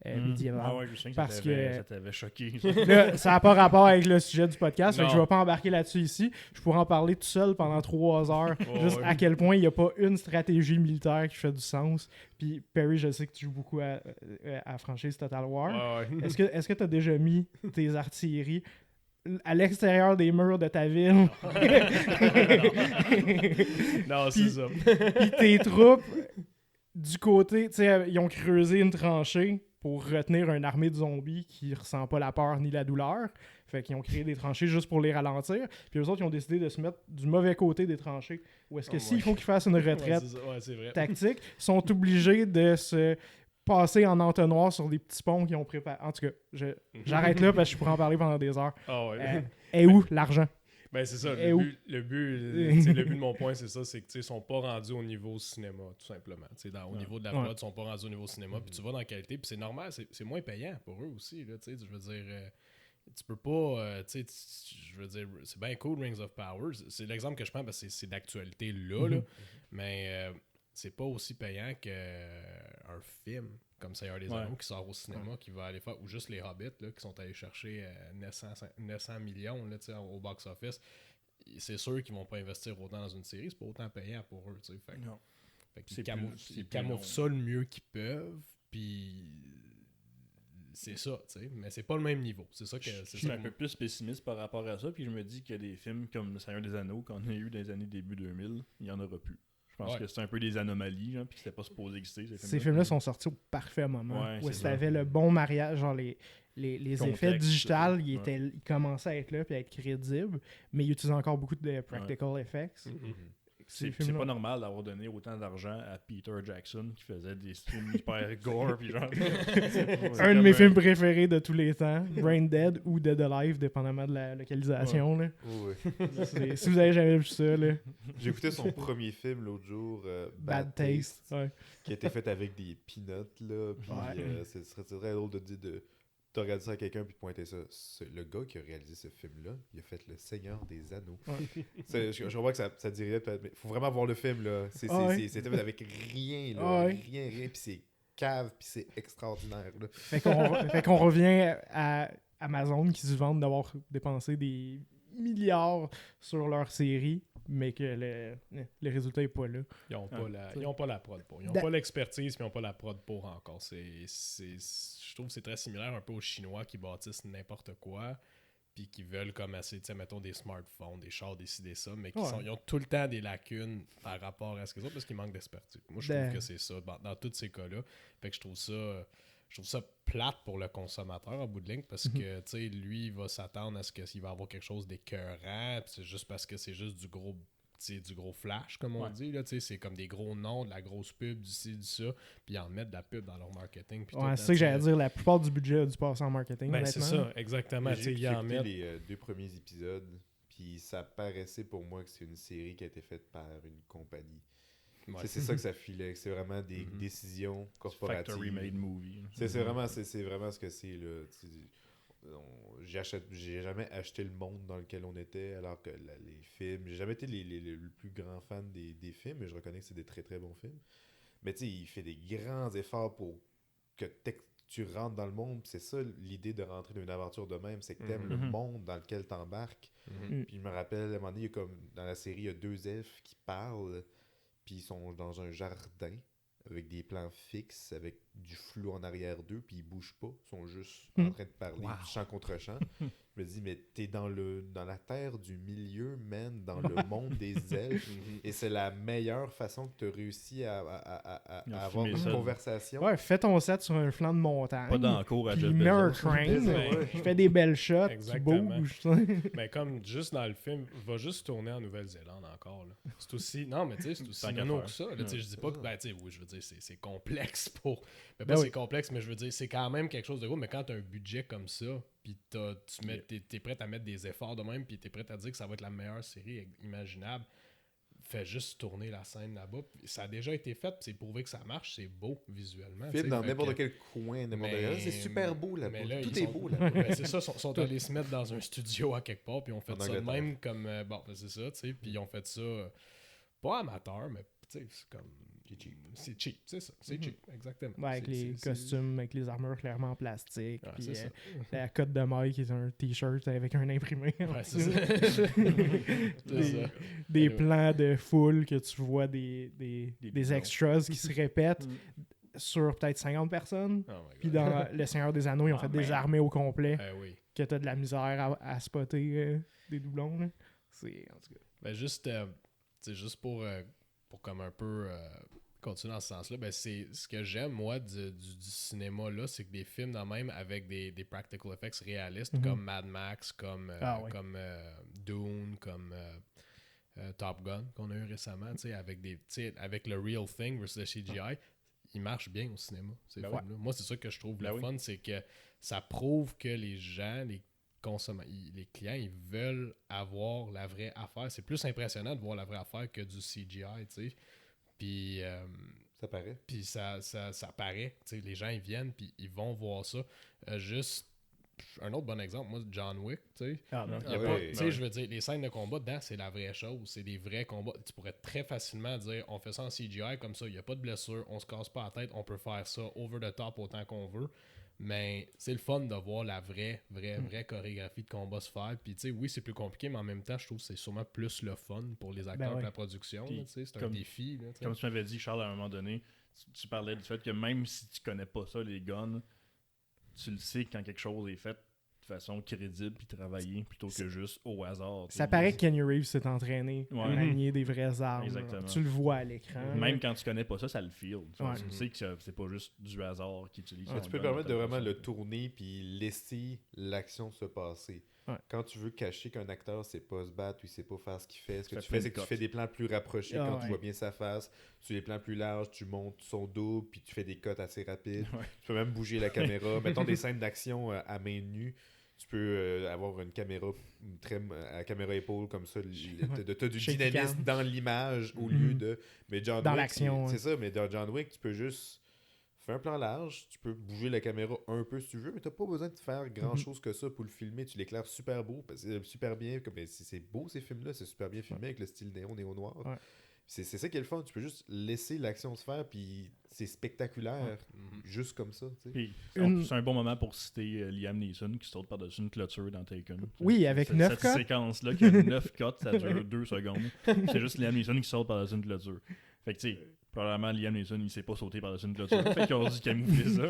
médiévale. Ah ouais, je sais que ça t'avait choqué. Là, ça n'a pas rapport avec le sujet du podcast, fait que je ne vais pas embarquer là-dessus ici. Je pourrais en parler tout seul pendant 3 heures, juste à quel point il n'y a pas une stratégie militaire qui fait du sens. Puis Perry, je sais que tu joues beaucoup à franchise Total War. Est-ce que tu as déjà mis tes artilleries à l'extérieur des murs de ta ville? Non, c'est ça. Puis tes troupes, du côté, tu sais, ils ont creusé une tranchée pour retenir une armée de zombies qui ressent pas la peur ni la douleur. Fait qu'ils ont créé des tranchées juste pour les ralentir. Puis eux autres, ils ont décidé de se mettre du mauvais côté des tranchées. Ou est-ce que s'il faut qu'ils fassent une retraite tactique, ils sont obligés de se passer en entonnoir sur des petits ponts qu'ils ont préparés. En tout cas, j'arrête là parce que je pourrais en parler pendant des heures. Et où l'argent? Ben c'est ça, le but de mon point, c'est ça, c'est qu'ils sont pas rendus au niveau cinéma, tout simplement. Au niveau de la prod, ils sont pas rendus au niveau cinéma, puis tu vas dans la qualité, puis c'est normal, c'est moins payant pour eux aussi. Là, je veux dire, tu peux pas, je veux dire, c'est bien cool, Rings of Power, c'est l'exemple que je prends parce que c'est d'actualité là, mais c'est pas aussi payant qu'un film comme Seigneur des Anneaux qui sort au cinéma, qui va aller faire, ou juste les Hobbits là, qui sont allés chercher 900 millions là, au box-office. C'est sûr qu'ils vont pas investir autant dans une série, c'est pas autant payant pour eux. Fait qu'ils camouflent ça le mieux qu'ils peuvent, puis c'est ça, mais c'est pas le même niveau. C'est ça que je suis un peu plus pessimiste par rapport à ça, puis je me dis que des films comme Le Seigneur des Anneaux, qu'on a eu dans les années début 2000, il y en aura plus. Je pense que c'est un peu des anomalies, genre, puis que c'était pas supposé exister. Ces films-là sont sortis au parfait moment, où ça avait le bon mariage, genre les effets digitales, ils commençaient à être là puis à être crédibles, mais ils utilisent encore beaucoup de practical effects. C'est pas normal d'avoir donné autant d'argent à Peter Jackson qui faisait des films hyper gore puis genre. Un de mes films préférés de tous les temps, Brain Dead ou Dead Alive, dépendamment de la localisation. Là. Si vous avez jamais vu ça, là. J'ai écouté son premier film l'autre jour, Bad Taste, qui a été fait avec des peanuts là. Puis ce serait très drôle de regarder ça à quelqu'un puis de pointer ça. Le gars qui a réalisé ce film-là, il a fait Le Seigneur des Anneaux. Je vois que ça dirait peut-être, mais il faut vraiment voir le film, là. C'était fait avec rien, là. Rien, puis c'est cave, puis c'est extraordinaire, là. Fait qu'on revient à Amazon qui se vendent d'avoir dépensé des milliards sur leur série, mais que le résultat n'est pas là. Ils n'ont pas la prod pour. Ils n'ont pas l'expertise, puis ils n'ont pas la prod pour encore. Je trouve que c'est très similaire un peu aux Chinois qui bâtissent n'importe quoi, puis qui veulent comme assez, mettons des smartphones, des chars, des ci, des ça, mais ils ont tout le temps des lacunes par rapport à ce qu'ils ont parce qu'ils manquent d'expertise. Moi, je trouve que c'est ça, dans tous ces cas-là. Fait que je trouve ça je trouve ça plate pour le consommateur en bout de ligne parce que, tu sais, lui, il va s'attendre à ce qu'il va avoir quelque chose d'écœurant, puis c'est juste parce que c'est juste du gros flash, comme on dit, là, c'est comme des gros noms, de la grosse pub, du ci, du ça, puis ils en mettent de la pub dans leur marketing. Puis c'est ça que j'allais dire, la plupart du budget a dû passer en marketing. Ben, c'est ça, exactement. J'ai Ils en mettent. les 2 premiers épisodes, puis ça paraissait pour moi que c'est une série qui a été faite par une compagnie. Ouais. C'est ça que ça filait, que c'est vraiment des décisions corporatives. Factory made movie. C'est vraiment ce que c'est, là. J'ai jamais acheté le monde dans lequel on était, alors que les films, j'ai jamais été le plus grand fan des films, mais je reconnais que c'est des très très bons films. Mais tu sais, il fait des grands efforts pour que tu rentres dans le monde. C'est ça l'idée de rentrer dans une aventure de même, c'est que t'aimes le monde dans lequel t'embarques. Puis je me rappelle, à un moment donné, il y a comme dans la série, il y a 2 elfes qui parlent, puis ils sont dans un jardin avec des plans fixes, avec du flou en arrière d'eux, puis ils bougent pas, ils sont juste en train de parler, champ contre champ. Je me dis, mais t'es dans la terre du milieu, man, dans le monde des elfes, et c'est la meilleure façon que tu as réussi à avoir une conversation. Ouais, fais ton set sur un flanc de montagne. Pas dans le cours à puis Jeff mets un Bezos. crane, je fais des belles shots, tu bouges. Mais comme juste dans le film, va juste tourner en Nouvelle-Zélande encore. Là. C'est aussi. Non, mais tu sais, c'est aussi nono que ça. Là, je dis pas que. Ben, tu sais, oui, je veux dire, c'est complexe pour. Mais pas c'est complexe, mais je veux dire, c'est quand même quelque chose de gros. Mais quand tu as un budget comme ça, puis t'es prêt à mettre des efforts de même, puis t'es prêt à dire que ça va être la meilleure série imaginable, fais juste tourner la scène là-bas. Ça a déjà été fait, puis c'est prouvé que ça marche, c'est beau visuellement. Film dans n'importe quel coin, c'est super beau là-bas. Là, tout est beau là-bas. Ben, c'est ça, ils sont allés se mettre dans un studio à quelque part, puis ils ont fait ça de même comme. Bon, c'est ça, tu sais, puis ils ont fait ça pas amateur, mais tu sais, c'est comme. C'est cheap, c'est ça. C'est cheap, exactement. Ouais, avec les costumes, avec les armures clairement en plastique. Ouais, puis la cote de maille qui est un t-shirt avec un imprimé. Ouais, c'est ça. Des plans de foule que tu vois des extras qui se répètent sur peut-être 50 personnes. Puis dans Le Seigneur des Anneaux, ils ont fait des armées au complet. Que t'as de la misère à spotter des doublons. Là. C'est, en tout cas. Ben juste pour comme un peu continuer dans ce sens-là, ben c'est ce que j'aime moi du cinéma là, c'est que des films dans même avec des practical effects réalistes comme Mad Max, comme Dune, comme Top Gun qu'on a eu récemment, avec le real thing versus le CGI, ils marchent bien au cinéma ces films-là. Moi c'est ça que je trouve le fun, c'est que ça prouve que les gens, les clients, ils veulent avoir la vraie affaire. C'est plus impressionnant de voir la vraie affaire que du CGI, tu sais. Puis ça paraît. Puis ça paraît. Tu sais, les gens, ils viennent, puis ils vont voir ça. Juste un autre bon exemple, moi, John Wick, tu sais. Je veux dire, les scènes de combat dedans, c'est la vraie chose. C'est des vrais combats. Tu pourrais très facilement dire, on fait ça en CGI comme ça, il n'y a pas de blessure, on se casse pas la tête, on peut faire ça over the top autant qu'on veut. Mais c'est le fun de voir la vraie chorégraphie de combat se faire. Puis, tu sais, oui, c'est plus compliqué, mais en même temps, je trouve que c'est sûrement plus le fun pour les acteurs de la production. C'est un défi. Là, comme tu m'avais dit, Charles, à un moment donné, tu parlais du fait que même si tu connais pas ça, les guns, tu le sais quand quelque chose est fait de façon crédible puis travaillée plutôt que juste au hasard. Ça paraît que Kenny Reeves s'est entraîné à manier des vraies armes. Exactement. Tu le vois à l'écran. Même quand tu connais pas ça, ça le feel. Tu sais que c'est pas juste du hasard qu'il utilise. Tu peux te permettre de vraiment le tourner puis laisser l'action se passer. Quand tu veux cacher qu'un acteur sait pas se battre ou il sait pas faire ce qu'il fait, ce que tu fais, c'est que tu fais des plans plus rapprochés quand tu vois bien sa face. Tu fais des plans plus larges, tu montes son dos puis tu fais des cuts assez rapides. Tu peux même bouger la caméra. Mettons des scènes d'action à main nue. Tu peux avoir une caméra à caméra épaule comme ça. T'as du dynamisme dans l'image au lieu de. Mais John dans Wick, l'action. C'est ça, mais dans John Wick, tu peux juste faire un plan large, tu peux bouger la caméra un peu si tu veux, mais t'as pas besoin de faire grand chose que ça pour le filmer. Tu l'éclaires super beau, parce que c'est super bien. C'est beau ces films-là, c'est super bien filmé avec le style néon noir. Ouais. C'est ça qui est le fun, tu peux juste laisser l'action se faire, puis c'est spectaculaire, juste comme ça. Puis, c'est un bon moment pour citer Liam Neeson qui saute par-dessus une clôture dans Taken. Oui, avec 9 cuts. Cette séquence-là, qui a 9 cuts, ça dure 2 secondes. C'est juste Liam Neeson qui saute par-dessus une clôture. Fait que tu sais, Probablement, Liam Neeson, il sait pas sauter par-dessus une clôture. Fait qu'ils ont dû camoufler ça.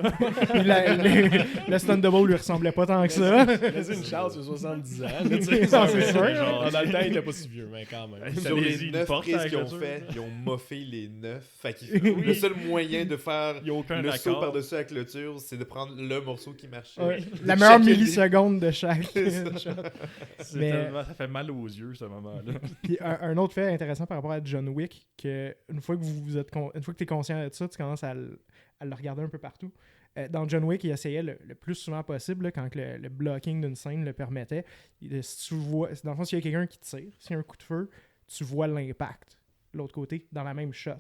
Puis le stunt double lui ressemblait pas tant que ça. Laissez une chance, il a 70 ans. Là, tu sais, Non, c'est sûr. genre, dans le temps, il était pas si vieux, mais quand même. Sur les une 9 porte prises à la qu'ils ont clôture. fait, ils ont moffé les 9. Fait qu'il le seul moyen de faire Il n'y a aucun le saut accord. par-dessus la clôture, c'est de prendre le morceau qui marchait. Ouais. De La meilleure chaque milliseconde de chaque C'est shot. C'est Mais- tellement- ça fait mal aux yeux, ce moment-là. Puis un autre fait intéressant par rapport à John Wick, que une fois que tu es conscient de ça, tu commences à le regarder un peu partout. Dans John Wick, il essayait le plus souvent possible, là, quand le blocking d'une scène le permettait. Si tu vois, dans le fond, s'il y a quelqu'un qui tire, s'il y a un coup de feu, tu vois l'impact de l'autre côté, dans la même shot.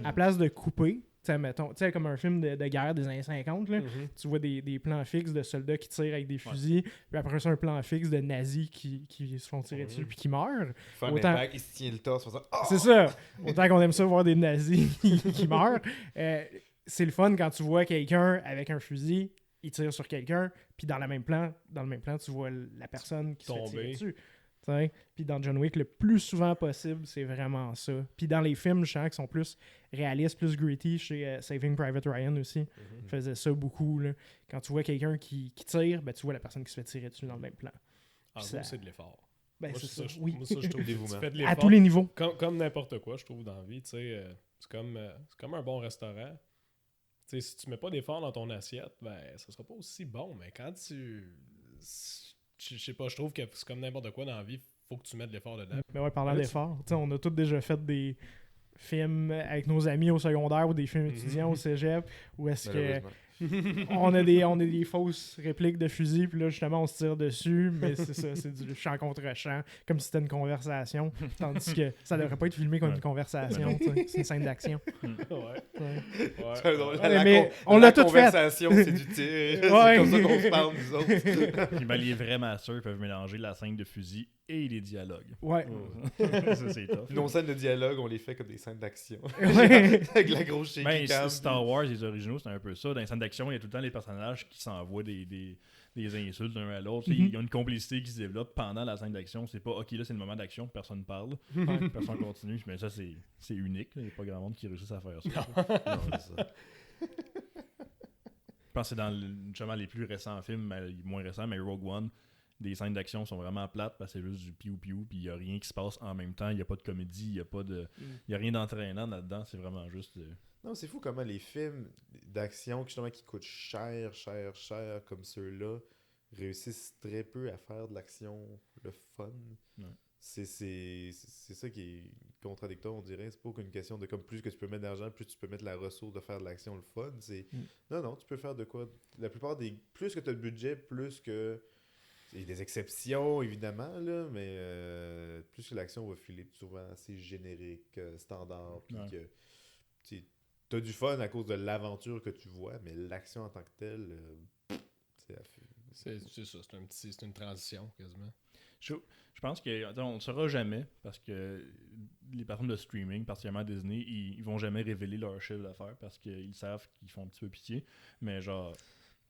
À place de couper, mettons, comme un film de guerre des années 50, là, tu vois des plans fixes de soldats qui tirent avec des fusils, puis après ça, un plan fixe de nazis qui se font tirer dessus puis qui meurent. Faire Autant- l'impact, il se tient le torse, faisant « C'est ça. Autant qu'on aime ça voir des nazis qui meurent. C'est le fun quand tu vois quelqu'un avec un fusil, il tire sur quelqu'un, puis dans le même plan, tu vois la personne qui se fait tirer dessus. T'sais. Puis dans John Wick, le plus souvent possible, c'est vraiment ça. Puis dans les films, je sens qu'ils sont plus réalistes, plus gritty. Chez Saving Private Ryan aussi, faisait ça beaucoup. Là. Quand tu vois quelqu'un qui tire, ben, tu vois la personne qui se fait tirer dessus dans le même plan. En Ça- gros, c'est de l'effort. Ben, Moi, c'est ça. je- Oui. moi, ça, je trouve que tu Dévouement. fais de À l'effort. tous les niveaux. Comme n'importe quoi, je trouve, dans la vie. Tu sais, c'est comme un bon restaurant. Tu sais, si tu mets pas d'effort dans ton assiette, ben, ça sera pas aussi bon. Mais quand je sais pas, je trouve que c'est comme n'importe quoi dans la vie, faut que tu mettes de l'effort dedans. Mais ouais, parlant Ouais, d'effort, tu sais, on a tous déjà fait des films avec nos amis au secondaire ou des films Mhm. étudiants au cégep où est-ce que Malheureusement. on a des fausses répliques de fusil, puis là, justement, on se tire dessus, mais c'est ça, c'est du champ contre champ, comme si c'était une conversation, tandis que ça devrait pas être filmé comme une conversation, tu sais, c'est une scène d'action. Ouais. Ouais. C'est drôle. Mais on l'a tout fait. La conversation, c'est du tir. C'est Ouais. comme ça qu'on se parle, nous autres. Puis ben, les vrais masseurs peuvent mélanger la scène de fusil et les dialogues. Ouais. Ça, c'est tough. Nos scènes de dialogue, on les fait comme des scènes d'action. Ouais. Avec la grosse shaky Ben, cam. Star Wars, les originaux, c'est un peu ça. Dans les scènes d'action, il y a tout le temps les personnages qui s'envoient des insultes l'un à l'autre. Mhm. Il y a une complicité qui se développe pendant la scène d'action. C'est pas, OK, là, c'est le moment d'action, personne parle, personne continue. Mais ça, c'est unique. là. Il n'y a pas grand monde qui réussisse à faire ça. Non, c'est ça. Je pense que c'est dans justement les plus récents films, mais moins récents, mais Rogue One, des scènes d'action sont vraiment plates parce que c'est juste du piou-piou, puis il n'y a rien qui se passe en même temps. Il n'y a pas de comédie, il n'y a rien d'entraînant là-dedans. C'est vraiment juste... Non, c'est fou comment les films d'action justement, qui coûtent cher, comme ceux-là, réussissent très peu à faire de l'action le fun. Ouais. C'est ça qui est contradictoire, on dirait. C'est pas qu'une question de comme plus que tu peux mettre d'argent, plus tu peux mettre la ressource de faire de l'action le fun. Non, tu peux faire de quoi. La plupart des. Plus que tu as de budget, plus que. Il y a des exceptions, évidemment, là, mais plus que l'action va filer souvent assez générique, standard, puis Ouais. que tu as du fun à cause de l'aventure que tu vois, mais l'action en tant que telle, c'est C'est ça, c'est une transition quasiment. Je pense qu'on ne saura jamais parce que les plateformes de streaming, particulièrement Disney, ils vont jamais révéler leur chiffre d'affaires parce qu'ils savent qu'ils font un petit peu pitié. Mais genre,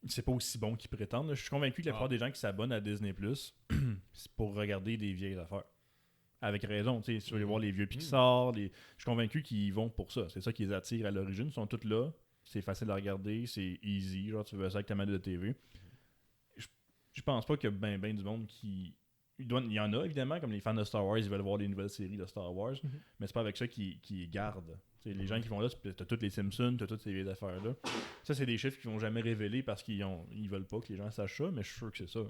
c'est pas aussi bon qu'ils prétendent. Je suis convaincu que la plupart des gens qui s'abonnent à Disney+, c'est pour regarder des vieilles affaires. Avec raison, tu sais, si tu veux aller voir les vieux Pixar, je suis convaincu qu'ils y vont pour ça. C'est ça qui les attire à l'origine. Ils sont tous là. C'est facile à regarder. C'est easy. Genre, tu veux ça avec ta manette de TV. Je pense pas qu'il y a ben du monde qui... Il y en a, évidemment, comme les fans de Star Wars, ils veulent voir les nouvelles séries de Star Wars, mais c'est pas avec ça qu'ils gardent. T'sais, les gens qui vont là, t'as toutes les Simpsons, t'as toutes ces vieilles affaires-là. Ça, c'est des chiffres qu'ils vont jamais révéler parce qu'ils veulent pas que les gens sachent ça, mais je suis sûr que c'est ça.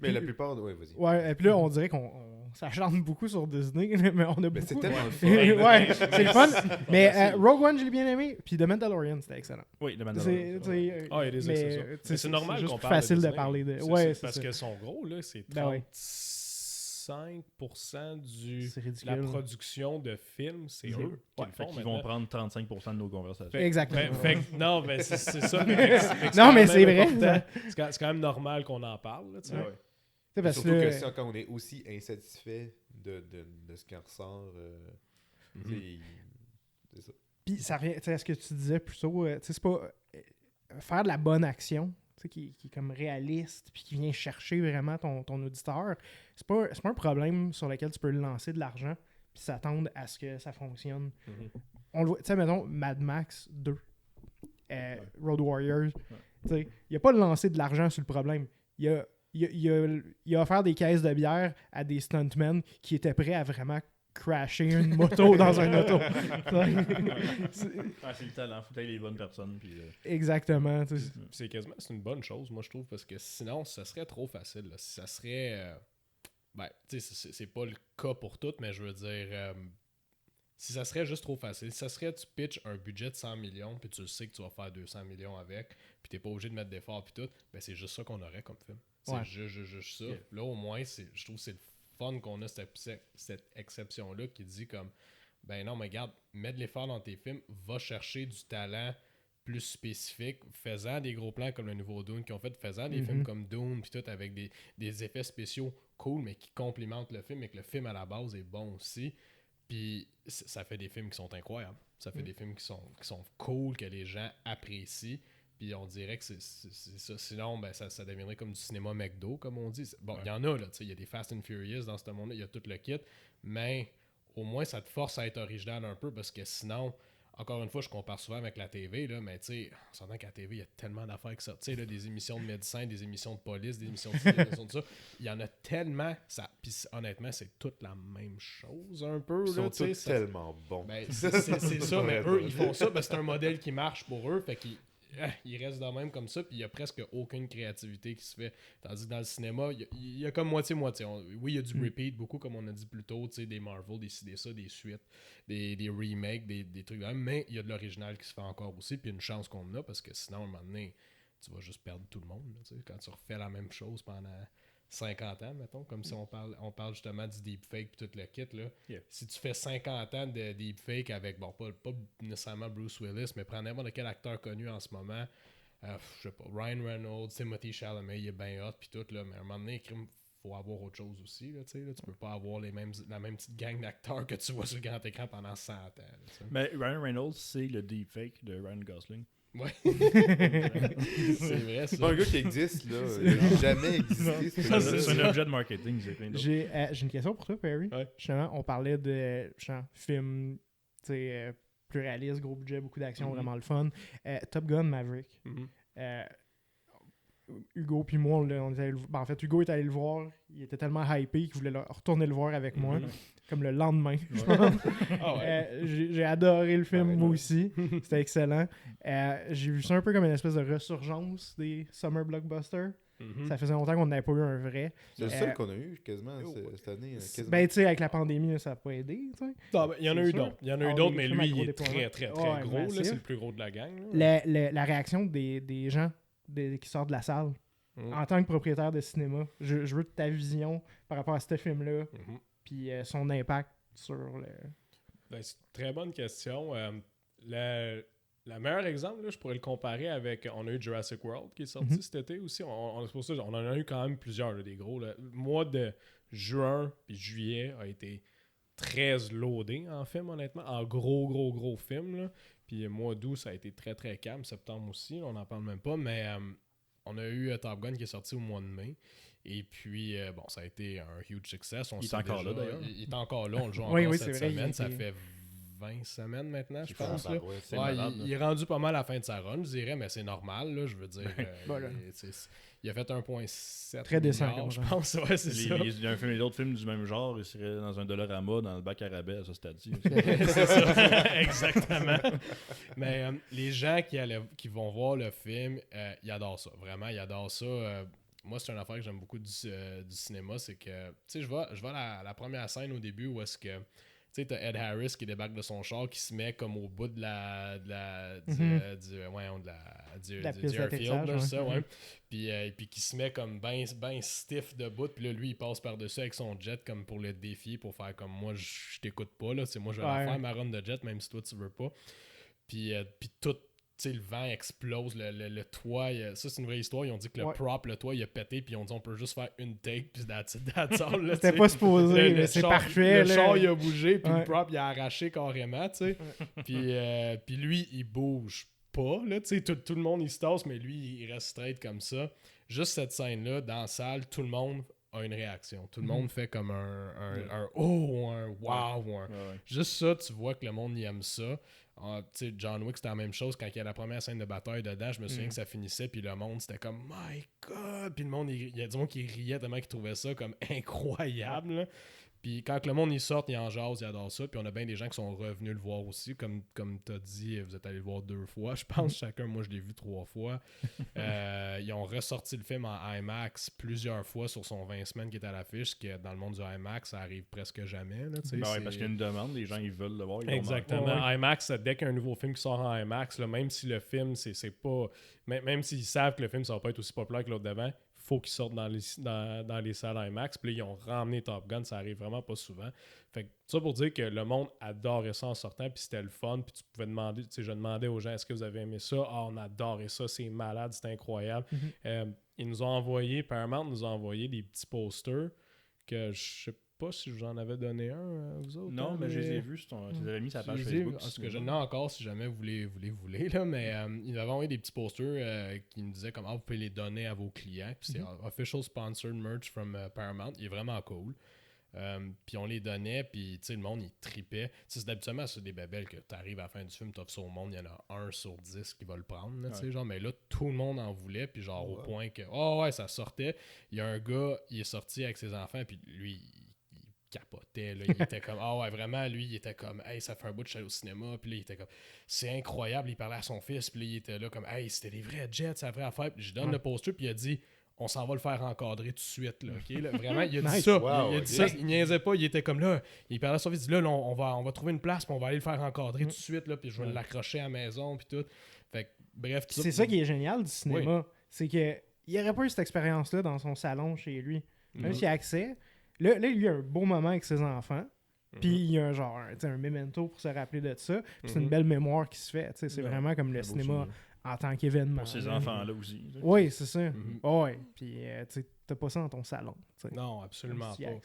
Mais la plupart, ouais, vas-y. Ouais, et puis là, on dirait qu'on s'acharne beaucoup sur Disney, mais on a Mais beaucoup... c'est tellement le fun. ouais, c'est le fun. Mais Rogue One, je l'ai bien aimé, puis The Mandalorian, c'était excellent. Oui, le C'est, Mandalorian. t'sais, Ah, il y a des mais, exceptions. t'sais, Mais c'est normal juste qu'on plus parle facile de Disney. parler de... C'est- Ouais, c'est c'est parce ça. que son gros, là, c'est Ben ouais. 35% C'est de ridicule. la production de films, c'est eux qui Ouais, le fait font qu'ils vont maintenant. prendre 35% de nos conversations. Fait- Exactement. non, mais c'est ça. Non, mais c'est vrai. C'est quand même normal qu'on en parle. Là, tu sais. Ouais. T'sais, parce Surtout que... que ça, quand on est aussi insatisfait de ce qui en ressort, c'est ça. Puis ça revient, tu sais, à ce que tu disais plus tôt, tu sais, c'est pas faire de la bonne action, tu sais, qui est comme réaliste, puis qui vient chercher vraiment ton auditeur. C'est pas un problème sur lequel tu peux lancer de l'argent, puis s'attendre à ce que ça fonctionne. on le voit, tu sais, mettons, Mad Max 2, Road Warriors, tu sais, il a pas lancé de l'argent sur le problème. Il a offert des caisses de bière à des stuntmen qui étaient prêts à vraiment crasher une moto dans un auto. C'est le talent, faut tailler les bonnes personnes. Puis, Exactement. C'est une bonne chose, moi, je trouve, parce que sinon, ça serait trop facile. Là. Ça serait... ben, tu sais, c'est pas le cas pour toutes, mais je veux dire... si ça serait juste trop facile, si ça serait tu pitches un budget de 100 millions, puis tu sais que tu vas faire 200 millions avec, puis t'es pas obligé de mettre d'efforts, puis tout, ben c'est juste ça qu'on aurait comme film. C'est juste ça. Yeah. Là, au moins, je trouve que c'est le fun qu'on a cette exception-là qui dit comme, ben non, mais regarde, mets de l'effort dans tes films, va chercher du talent plus spécifique, faisant des gros plans comme le nouveau Dune qu'ils ont fait, faisant des films comme Dune, puis tout avec des effets spéciaux cool, mais qui complimentent le film, et que le film à la base est bon aussi. Puis ça fait des films qui sont incroyables. Ça fait des films qui sont cool, que les gens apprécient. Puis on dirait que c'est ça. Sinon, ben, ça deviendrait comme du cinéma McDo, comme on dit. Bon, il y en a, là. Il y a des Fast and Furious dans ce monde-là. Il y a tout le kit. Mais au moins, ça te force à être original un peu parce que sinon, encore une fois, je compare souvent avec la TV, là, mais tu sais, on s'entend qu'à la TV, il y a tellement d'affaires qui sortent. Tu sais, des émissions de médecins, des émissions de police, des émissions de des émissions de ça. Il y en a tellement. Puis honnêtement, c'est toute la même chose un peu. Ils sont tous tellement bons. Ben, c'est ça, mais eux, ils font ça. Ben, c'est un modèle qui marche pour eux. Fait qu'ils restent de même comme ça. Puis il n'y a presque aucune créativité qui se fait. Tandis que dans le cinéma, il y a comme moitié-moitié. Oui, il y a du repeat, beaucoup, comme on a dit plus tôt. Tu sais, des Marvel, des suites, des remakes, des trucs de même. Mais il y a de l'original qui se fait encore aussi. Puis une chance qu'on a parce que sinon, à un moment donné, tu vas juste perdre tout le monde. Là, quand tu refais la même chose pendant 50 ans, mettons, comme si on parle justement du deepfake et tout le kit, là. Yeah. Si tu fais 50 ans de deepfake avec, bon, pas nécessairement Bruce Willis, mais prends n'importe quel acteur connu en ce moment, je sais pas, Ryan Reynolds, Timothée Chalamet, il est bien hot puis tout, là, mais à un moment donné, il faut avoir autre chose aussi, là, tu sais, tu peux pas avoir la même petite gang d'acteurs que tu vois sur le grand écran pendant 100 ans. Là, mais Ryan Reynolds, c'est le deepfake de Ryan Gosling. Ouais. C'est vrai, ça. C'est pas un gars qui existe, là. Il n'a jamais existé. C'est un objet de marketing. J'ai une question pour toi, Perry. Ouais. Justement, on parlait de films plus réalistes, gros budget, beaucoup d'action, vraiment le fun. Top Gun Maverick. Hugo puis moi, on était en fait, Hugo est allé le voir. Il était tellement hypé qu'il voulait retourner le voir avec moi. Comme le lendemain. J'ai adoré le film, moi aussi. C'était excellent. J'ai vu ça un peu comme une espèce de ressurgence des summer blockbusters. Ça faisait longtemps qu'on n'avait pas eu un vrai. C'est le seul qu'on a eu quasiment cette année. Quasiment. Ben, tu sais, avec la pandémie, ça n'a pas aidé. Il y en a eu d'autres. Il y en a eu d'autres, mais lui, il est très, très, très gros. Là, c'est le plus gros de la gang. La réaction des gens qui sortent de la salle, en tant que propriétaire de cinéma, je veux ta vision par rapport à ce film-là, puis son impact sur le... Ben, c'est une très bonne question. Le meilleur exemple, là, je pourrais le comparer avec... On a eu Jurassic World qui est sorti cet été aussi. C'est pour ça on en a eu quand même plusieurs, là, des gros. Le mois de juin puis juillet a été très loadé en film, honnêtement. En gros film. Là. Puis le mois d'août, ça a été très, très calme. Septembre aussi, on n'en parle même pas. Mais on a eu Top Gun qui est sorti au mois de mai. Et puis, bon, ça a été un huge success. Il est encore là, d'ailleurs. Il est encore là. On le joue encore cette semaine. Ça fait 20 semaines maintenant, je pense. Il est rendu pas mal à la fin de sa run, je dirais, mais c'est normal, là, je veux dire. Il a fait 1,7 très décent, je pense. Ouais, c'est ça. Il y a d'autres films du même genre, il serait dans un Dollarama dans le bac à rabais à ce stade-ci. C'est ça, exactement. Mais les gens qui vont voir le film, ils adorent ça. Vraiment, ils adorent ça. Moi, c'est une affaire que j'aime beaucoup du cinéma, c'est que, tu sais, je vais à la première scène au début où est-ce que tu sais, t'as Ed Harris qui débarque de son char, qui se met comme au bout de du airfield, ça, ouais. Puis qui se met comme ben stiff debout, puis là, lui, il passe par-dessus avec son jet comme pour le défier, pour faire comme moi, je t'écoute pas, là, c'est moi, je vais faire ma run de jet, même si toi, tu veux pas. Puis tout, tu sais, le vent explose, le toit, ça c'est une vraie histoire, ils ont dit que le toit il a pété, puis ils ont dit on peut juste faire une take, puis that's all, là. C'était pas supposé, mais c'est parfait. Le char il a bougé, puis le prop il a arraché carrément, tu sais. Puis lui, il bouge pas, là, tu sais, tout le monde il se tasse, mais lui il reste straight comme ça. Juste cette scène-là, dans la salle, tout le monde a une réaction. Tout le monde fait comme un oh, un wow. Ouais. Juste ça, tu vois que le monde y aime ça. Tu sais, John Wick, c'était la même chose quand il y a la première scène de bataille dedans. Je me souviens que ça finissait, puis le monde, c'était comme My God! Puis le monde, il y a du monde qui riait tellement qu'ils trouvaient ça comme incroyable. Là. Puis quand le monde y sort, il en jase, il adore ça. Puis on a bien des gens qui sont revenus le voir aussi. Comme tu as dit, vous êtes allé le voir 2 fois. Je pense chacun, moi je l'ai vu 3 fois. Ils ont ressorti le film en IMAX plusieurs fois sur son 20 semaines qui est à l'affiche, que dans le monde du IMAX, ça arrive presque jamais. Là, Parce qu'il y a une demande, les gens ils veulent le voir. Exactement. IMAX, dès qu'il y a un nouveau film qui sort en IMAX, là, même si le film, c'est pas... Même s'ils savent que le film ça va pas être aussi populaire que l'autre d'avant, faut qu'ils sortent dans les salles IMAX. Puis là, ils ont ramené Top Gun. Ça arrive vraiment pas souvent. Fait que ça pour dire que le monde adorait ça en sortant. Puis c'était le fun. Puis tu pouvais demander... Tu sais, je demandais aux gens, est-ce que vous avez aimé ça? Ah, on adorait ça. C'est malade. C'est incroyable. Ils nous ont envoyé... Paramount nous a envoyé des petits posters que je sais pas si je vous en avais donné un à vous autres. Non, mais je les ai vus. Tu les avais mis sur la page Facebook. Parce que je n'ai encore si jamais vous voulez là, mais ils nous avaient envoyé des petits posters qui nous disaient comment vous pouvez les donner à vos clients. Puis c'est Official Sponsored Merch from Paramount. Il est vraiment cool. Puis on les donnait, puis tu sais, le monde, il tripait. C'est d'habitude sur des babelles que tu arrives à la fin du film, tu offres ça au monde, il y en a 1 sur 10 qui va le prendre, là, tu sais, genre, mais là, tout le monde en voulait, puis genre, au point que, ça sortait. Il y a un gars, il est sorti avec ses enfants, puis lui, il capotait, là, il était comme, vraiment, lui, il était comme, hey, ça fait un bout de je suis allé au cinéma, puis là, il était comme, c'est incroyable, il parlait à son fils, puis là, il était là comme, hey, c'était des vrais jets, c'est la vraie affaire, puis je donne le poster, puis il a dit, on s'en va le faire encadrer tout de suite. Là, okay? Là, vraiment, il a dit ça. Il a dit ça. Il niaisait pas. Il était comme là. Il parlait à son fils. Il dit là, on va trouver une place puis on va aller le faire encadrer tout de suite. Là, puis je vais l'accrocher à la maison. Puis tout. Fait que, bref. C'est ça qui est génial du cinéma. Oui. C'est qu'il n'y aurait pas eu cette expérience-là dans son salon chez lui. Même s'il a accès. Là, il y a un beau moment avec ses enfants. Puis il y a un memento pour se rappeler de ça. Puis c'est une belle mémoire qui se fait. C'est vraiment comme le cinéma en tant qu'événement. Pour ces enfants-là aussi. Oui, c'est ça. Ouais. Puis tu t'as pas ça dans ton salon. T'sais. Non, absolument pas.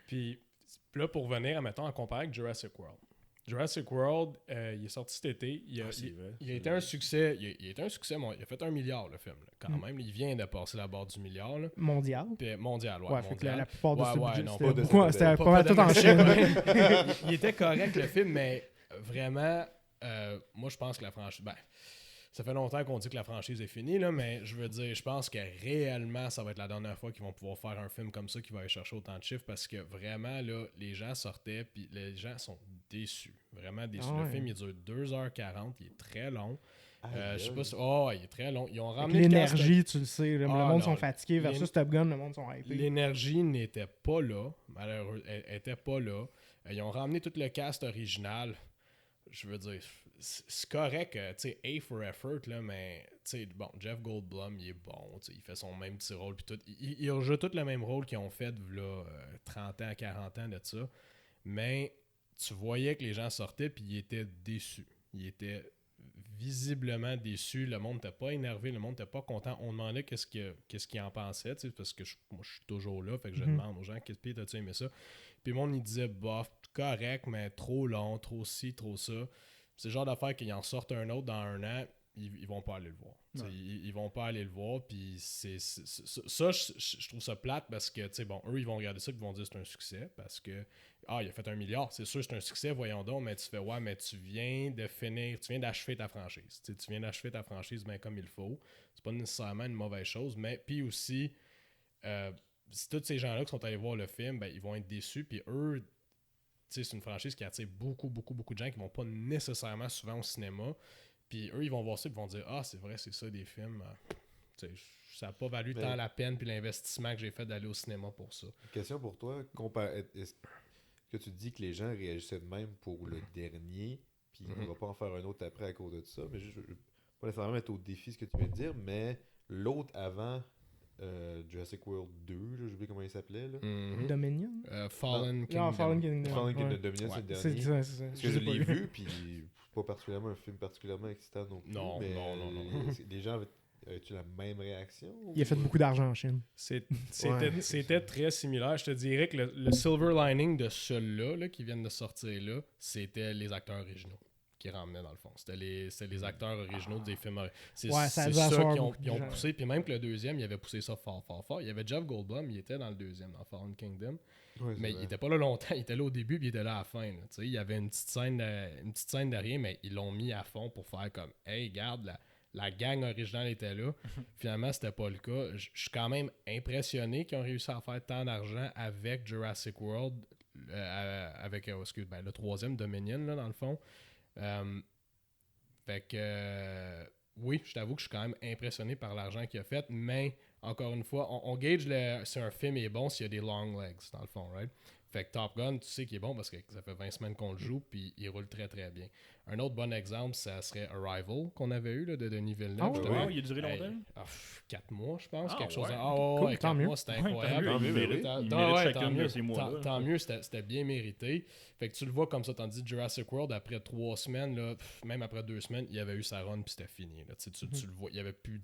Puis là, pour venir, mettons, en comparer avec Jurassic World. Jurassic World, il est sorti cet été. Il a été un succès. Il a été un succès. Il a fait 1 milliard, le film. Là, quand même. Il vient de passer la barre du milliard. Là. Mondial. Puis, mondial, ouais. Fait que la plupart de c'était pas tout en Chine. Il était correct, le film, mais vraiment, moi, je pense que la franchise... ça fait longtemps qu'on dit que la franchise est finie, là, mais je veux dire, je pense que réellement, ça va être la dernière fois qu'ils vont pouvoir faire un film comme ça qui va aller chercher autant de chiffres parce que vraiment, là, les gens sortaient puis les gens sont déçus. Vraiment déçus. Le film, il dure 2h40, il est très long. Je sais pas si... il est très long. Ils ont ramené l'énergie, tu le sais. Le monde sont fatigués versus Top Gun, le monde sont hypés. L'énergie n'était pas là. Malheureusement, elle était pas là. Ils ont ramené tout le cast original. Je veux dire, c'est correct, tu sais, A for effort, là, mais, tu sais, bon, Jeff Goldblum, il est bon, tu sais, il fait son même petit rôle, puis tout. Il rejoue tout le même rôle qu'ils ont fait, là, 30 ans, 40 ans de ça. Mais tu voyais que les gens sortaient, puis ils étaient déçus. Ils étaient visiblement déçus. Le monde n'était pas énervé, le monde n'était pas content. On demandait qu'est-ce qu'ils en pensaient, tu sais, parce que moi, je suis toujours là, fait que je demande aux gens, t'as-tu aimé ça? Puis le monde, il disait, bof, correct, mais trop long, trop ci, trop ça. C'est le genre d'affaire qu'ils en sortent un autre dans 1 an, ils vont pas aller le voir. Ils vont pas aller le voir, puis ça, je trouve ça plate parce que, tu sais, bon, eux, ils vont regarder ça et ils vont dire que c'est un succès parce que, il a fait 1 milliard, c'est sûr que c'est un succès, voyons donc, mais tu fais, mais tu viens d'achever ta franchise. Tu viens d'achever ta franchise bien comme il faut. C'est pas nécessairement une mauvaise chose, mais puis aussi, si tous ces gens-là qui sont allés voir le film, ils vont être déçus, puis eux, c'est une franchise qui attire beaucoup, beaucoup, beaucoup de gens qui vont pas nécessairement souvent au cinéma. Puis eux, ils vont voir ça et ils vont dire « c'est vrai, c'est ça des films. Ça n'a pas valu tant la peine puis l'investissement que j'ai fait d'aller au cinéma pour ça. » Question pour toi. Est-ce que tu dis que les gens réagissaient de même pour le dernier puis on va pas en faire un autre après à cause de ça, mais je pas nécessairement mettre au défi ce que tu viens de dire, mais l'autre avant... Jurassic World 2, j'ai oublié comment il s'appelait. Là. Dominion? Fallen Kingdom. Non, Fallen Kingdom. Fallen Kingdom, Dominion, c'est le dernier. C'est ça. Parce que je l'ai vu, puis pas particulièrement un film particulièrement excitant non plus. Non. Les gens avaient-tu la même réaction? Il a fait beaucoup d'argent en Chine. C'était très similaire. Je te dirais que le silver lining de ceux-là qui viennent de sortir là, c'était les acteurs originaux. qui ramenaient dans le fond. C'était les acteurs originaux des films. C'est Ouais, ça ça a dû qui asseoir ont, beaucoup de ils ont gens. poussé. Puis même que le deuxième, il avait poussé ça fort, fort, fort. Il y avait Jeff Goldblum, il était dans le deuxième, dans Fallen Kingdom. Ouais, c'est Mais vrai. il était pas là longtemps, il était là au début puis il était là à la fin. Là. Tu sais, il y avait une petite scène derrière, mais ils l'ont mis à fond pour faire comme hey, regarde, la gang originale était là. Finalement, c'était pas le cas. Je suis quand même impressionné qu'ils ont réussi à faire tant d'argent avec Jurassic World, avec le troisième Dominion, là, dans le fond. Fait que oui, je t'avoue que je suis quand même impressionné par l'argent qu'il a fait, mais encore une fois, on gauge si un film est bon s'il y a des long legs, dans le fond, right? Fait que Top Gun, tu sais qu'il est bon parce que ça fait 20 semaines qu'on le joue, puis il roule très très bien. Un autre bon exemple, ça serait Arrival qu'on avait eu là, de Denis Villeneuve. Ah ouais? justement. il a duré longtemps. 4 mois, je pense. Ah, quelque chose. ouais. Cool, Ouais, tant 4 mieux. mois, c'était Ouais, tant incroyable. mieux, il mérite Tant chacun mieux. de ces mois-là. Tant mieux, c'était bien mérité. Fait que tu le vois comme ça, tandis que Jurassic World, après 3 semaines, là, même après 2 semaines, il y avait eu sa run, puis c'était fini. Là. Tu le vois, il y avait plus.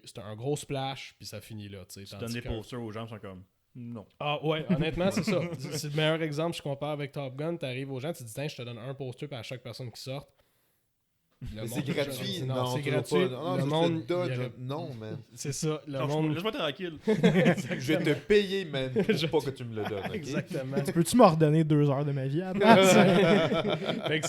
C'était un gros splash, puis ça finit là. Tu donnes des posters aux gens, ils sont comme non. Ah ouais, honnêtement, c'est ça. C'est le meilleur exemple. Je compare avec Top Gun. Tu arrives aux gens, tu dis, tiens, je te donne un poster à chaque personne qui sort. Mais c'est gratuit. Non, Non, c'est toujours gratuit. pas. Non, Le je monde, te dodge. il y aurait- Non, man. C'est ça. Le Non, monde. laisse-moi tranquille. Je vais te payer, man, pour pas que tu me le donnes. ok? Exactement. Peux-tu me redonner 2 heures de ma vie à la place? Fait que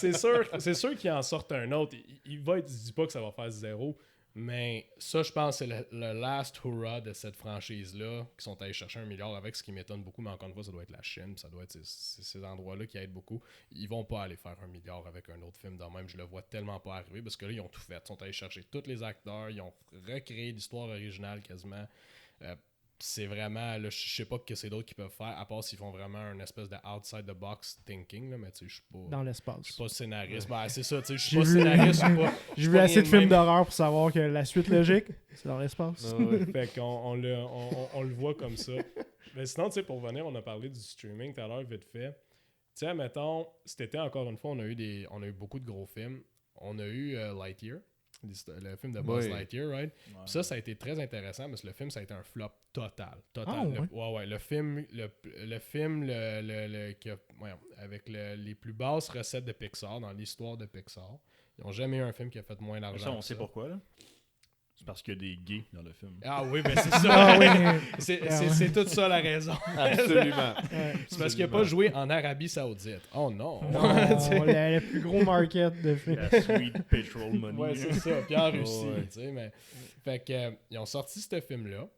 c'est sûr qu'il en sorte un autre. Il va être, je dis pas que ça va faire 0, mais ça, je pense, c'est le last hurrah de cette franchise-là, qui sont allés chercher 1 milliard avec, ce qui m'étonne beaucoup, mais encore une fois, ça doit être la Chine, ça doit être ces endroits-là qui aident beaucoup. Ils vont pas aller faire 1 milliard avec un autre film de même, je le vois tellement pas arriver, parce que là, ils ont tout fait. Ils sont allés chercher tous les acteurs, ils ont recréé l'histoire originale quasiment. C'est vraiment, là, je sais pas que c'est d'autres qui peuvent faire, à part s'ils font vraiment un espèce de outside the box thinking, là, mais tu sais, je suis pas... Dans Je l'espace. suis pas scénariste. Ben, c'est ça, tu sais, je suis J'ai pas vu- scénariste ou pas. J'ai vu assez de films d'horreur pour savoir que la suite logique, c'est dans l'espace. Ah ouais. Fait qu'on on le voit comme ça. Mais sinon, tu sais, pour venir, on a parlé du streaming tout à l'heure, vite fait. Tu sais, mettons, cet été, encore une fois, on a eu beaucoup de gros films. On a eu Lightyear, le film de Buzz Oui. Lightyear, right? Puis ça a été très intéressant parce que le film, ça a été un flop total. Ah, ouais? Le film, avec les plus basses recettes de Pixar dans l'histoire de Pixar. Ils n'ont jamais eu un film qui a fait moins d'argent. Ça, on que sait pourquoi, là. C'est parce qu'il y a des gays dans le film. Ah oui, ben c'est ça. Ah oui. C'est toute ça la raison. Absolument. C'est parce qu'il n'a pas joué en Arabie Saoudite. Oh non! Non, le plus gros market de films. La sweet petrol money. Ouais, c'est ça. Puis en Russie, Ouais. tu sais, mais... Fait que, ils ont sorti ce film-là,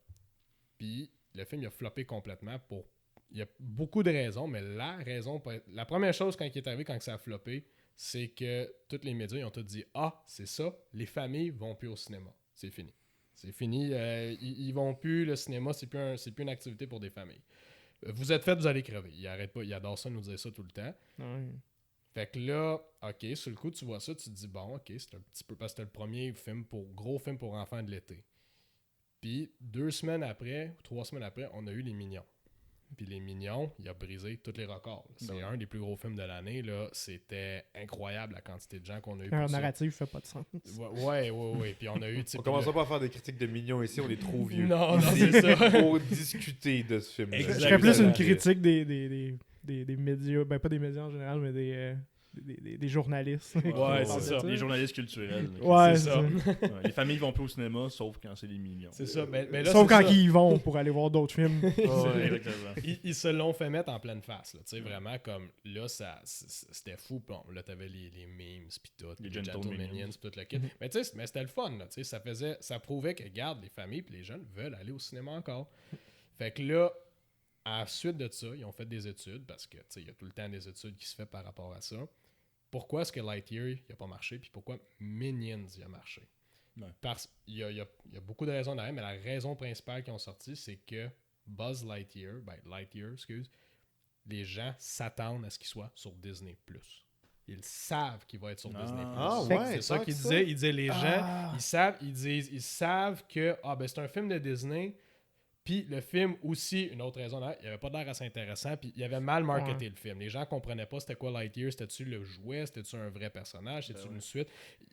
puis le film, il a floppé complètement pour... Il y a beaucoup de raisons, mais la première chose quand il est arrivé, quand ça a floppé, c'est que tous les médias, ils ont tous dit « Ah, c'est ça, les familles vont plus au cinéma. C'est fini. C'est fini. Ils vont plus, le cinéma, c'est plus une activité pour des familles. Vous êtes fait, vous allez crever. Ils arrêtent pas, ils adorent ça, nous dire ça tout le temps. Ouais. Fait que là, OK, sur le coup, tu vois ça, tu te dis, bon, OK, c'est un petit peu... Parce que c'était le premier gros film pour enfants de l'été. Puis 2 semaines après, 3 semaines après, on a eu Les Mignons. Puis Les Mignons, il a brisé tous les records. C'est Ouais. un des plus gros films de l'année, là. C'était incroyable, la quantité de gens qu'on a eu Un pour ça. narratif fait pas de sens. Ouais. Puis on a eu... tu sais, On puis commencera pas à faire des critiques de mignons ici, on est trop vieux. Non, Ici, c'est ça. pour discuter de ce film. Je Exactement. ferais plus une critique des médias, ben pas des médias en général, mais des journalistes. Ouais, c'est ça. Les journalistes culturels. Ouais, c'est c'est ça. ça. Ouais, les familles vont plus au cinéma, sauf quand c'est des millions. C'est ça. Mais là, Sauf c'est quand ça. ils y vont pour aller voir d'autres films. Ouais, exactement. Ils se l'ont fait mettre en pleine face. Là. Tu sais, vraiment, comme là, c'était fou. Bon, là, t'avais les memes, pis tout, Les les Gentle Gentle Minions. Minions, pis tout le kit. Mais tu sais, c'était le fun. Là, tu sais, ça prouvait que, regarde, les familles pis les jeunes veulent aller au cinéma encore. Fait que là, à la suite de ça, ils ont fait des études, parce que, tu sais, il y a tout le temps des études qui se font par rapport à ça. Pourquoi est-ce que Lightyear, il n'a pas marché, puis pourquoi Minions, il a marché? Ouais. Parce qu'il y a beaucoup de raisons derrière, mais la raison principale qu'ils ont sorti, c'est que Buzz Lightyear, les gens s'attendent à ce qu'il soit sur Disney+. Ils savent qu'il va être sur Disney+. Ah Fait que ouais, C'est ça tant qu'il que disait. Il disait, les gens, Ah. ils savent que c'est un film de Disney, Puis le film aussi, une autre raison, il avait pas l'air assez intéressant, puis il avait mal marketé le film. Les gens comprenaient pas c'était quoi Lightyear, c'était-tu le jouet, c'était-tu un vrai personnage, c'était-tu une suite.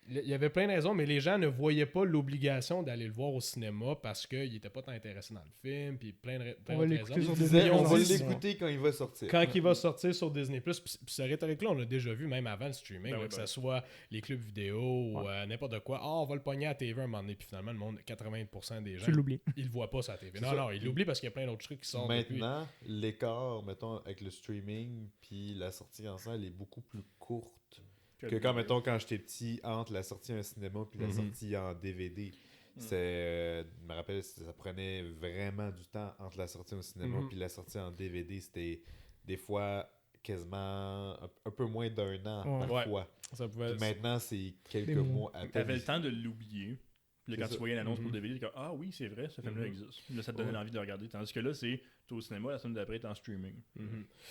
Il y avait plein de raisons, mais les gens ne voyaient pas l'obligation d'aller le voir au cinéma parce qu'ils n'étaient pas tant intéressés dans le film, puis plein d'autres raisons. On va l'écouter quand il va sortir. Quand il va sortir sur Disney+, puis ce rhétorique-là, on l'a déjà vu même avant le streaming, que ce soit les clubs vidéo ou n'importe quoi. On va le pogner à la TV un moment donné, puis finalement, le monde, 80% des gens, ils le voient pas sur la TV. Non, ils l'oublient parce qu'il y a plein d'autres trucs qui sortent. Maintenant, l'écart, mettons, avec le streaming puis la sortie en salle est beaucoup plus courte que quand, mettons, quand j'étais petit, entre la sortie en cinéma puis la sortie en DVD. Je me rappelle, ça prenait vraiment du temps entre la sortie au cinéma puis la sortie en DVD. C'était des fois quasiment un peu moins d'un an parfois. Ça pouvait... Maintenant, c'est quelques mois à peine. T'avais le temps de l'oublier. Puis là, quand tu voyais l'annonce pour le DVD, tu es comme ah oui, c'est vrai, ce film-là existe. Là, ça te donnait envie de le regarder. Tandis que là, c'est au cinéma, la semaine d'après, t'es en streaming.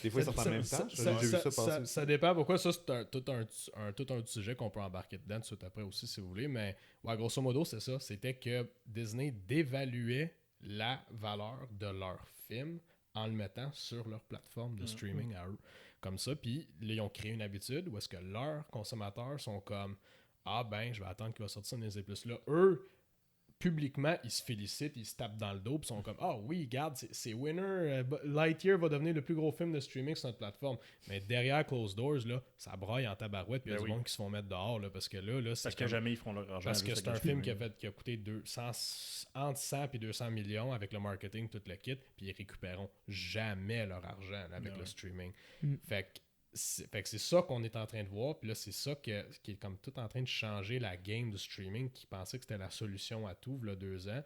Des fois, ils sortent en même temps. J'ai vu ça passer. Ça dépend pourquoi. Ça, c'est tout un sujet qu'on peut embarquer dedans tout de suite après aussi, si vous voulez. Mais grosso modo, c'est ça. C'était que Disney dévaluait la valeur de leur film en le mettant sur leur plateforme de streaming à eux. Comme ça. Puis là, ils ont créé une habitude où est-ce que leurs consommateurs sont comme ah ben, je vais attendre qu'il va sortir sur Disney+. Là, eux, publiquement, ils se félicitent, ils se tapent dans le dos, puis sont comme ah oui, regarde, c'est winner, Lightyear va devenir le plus gros film de streaming sur notre plateforme. Mais derrière Closed Doors, là, ça braille en tabarouette, puis il y a du monde qui se font mettre dehors, là, parce que là c'est parce que jamais ils feront leur argent. Parce que c'est un film qui a coûté entre 100 et 200 millions avec le marketing, tout le kit, puis ils récupéreront jamais leur argent là, avec le streaming. Fait que c'est ça qu'on est en train de voir, puis là c'est ça qui est comme tout en train de changer la game du streaming, qui pensait que c'était la solution à tout, il y a 2 ans.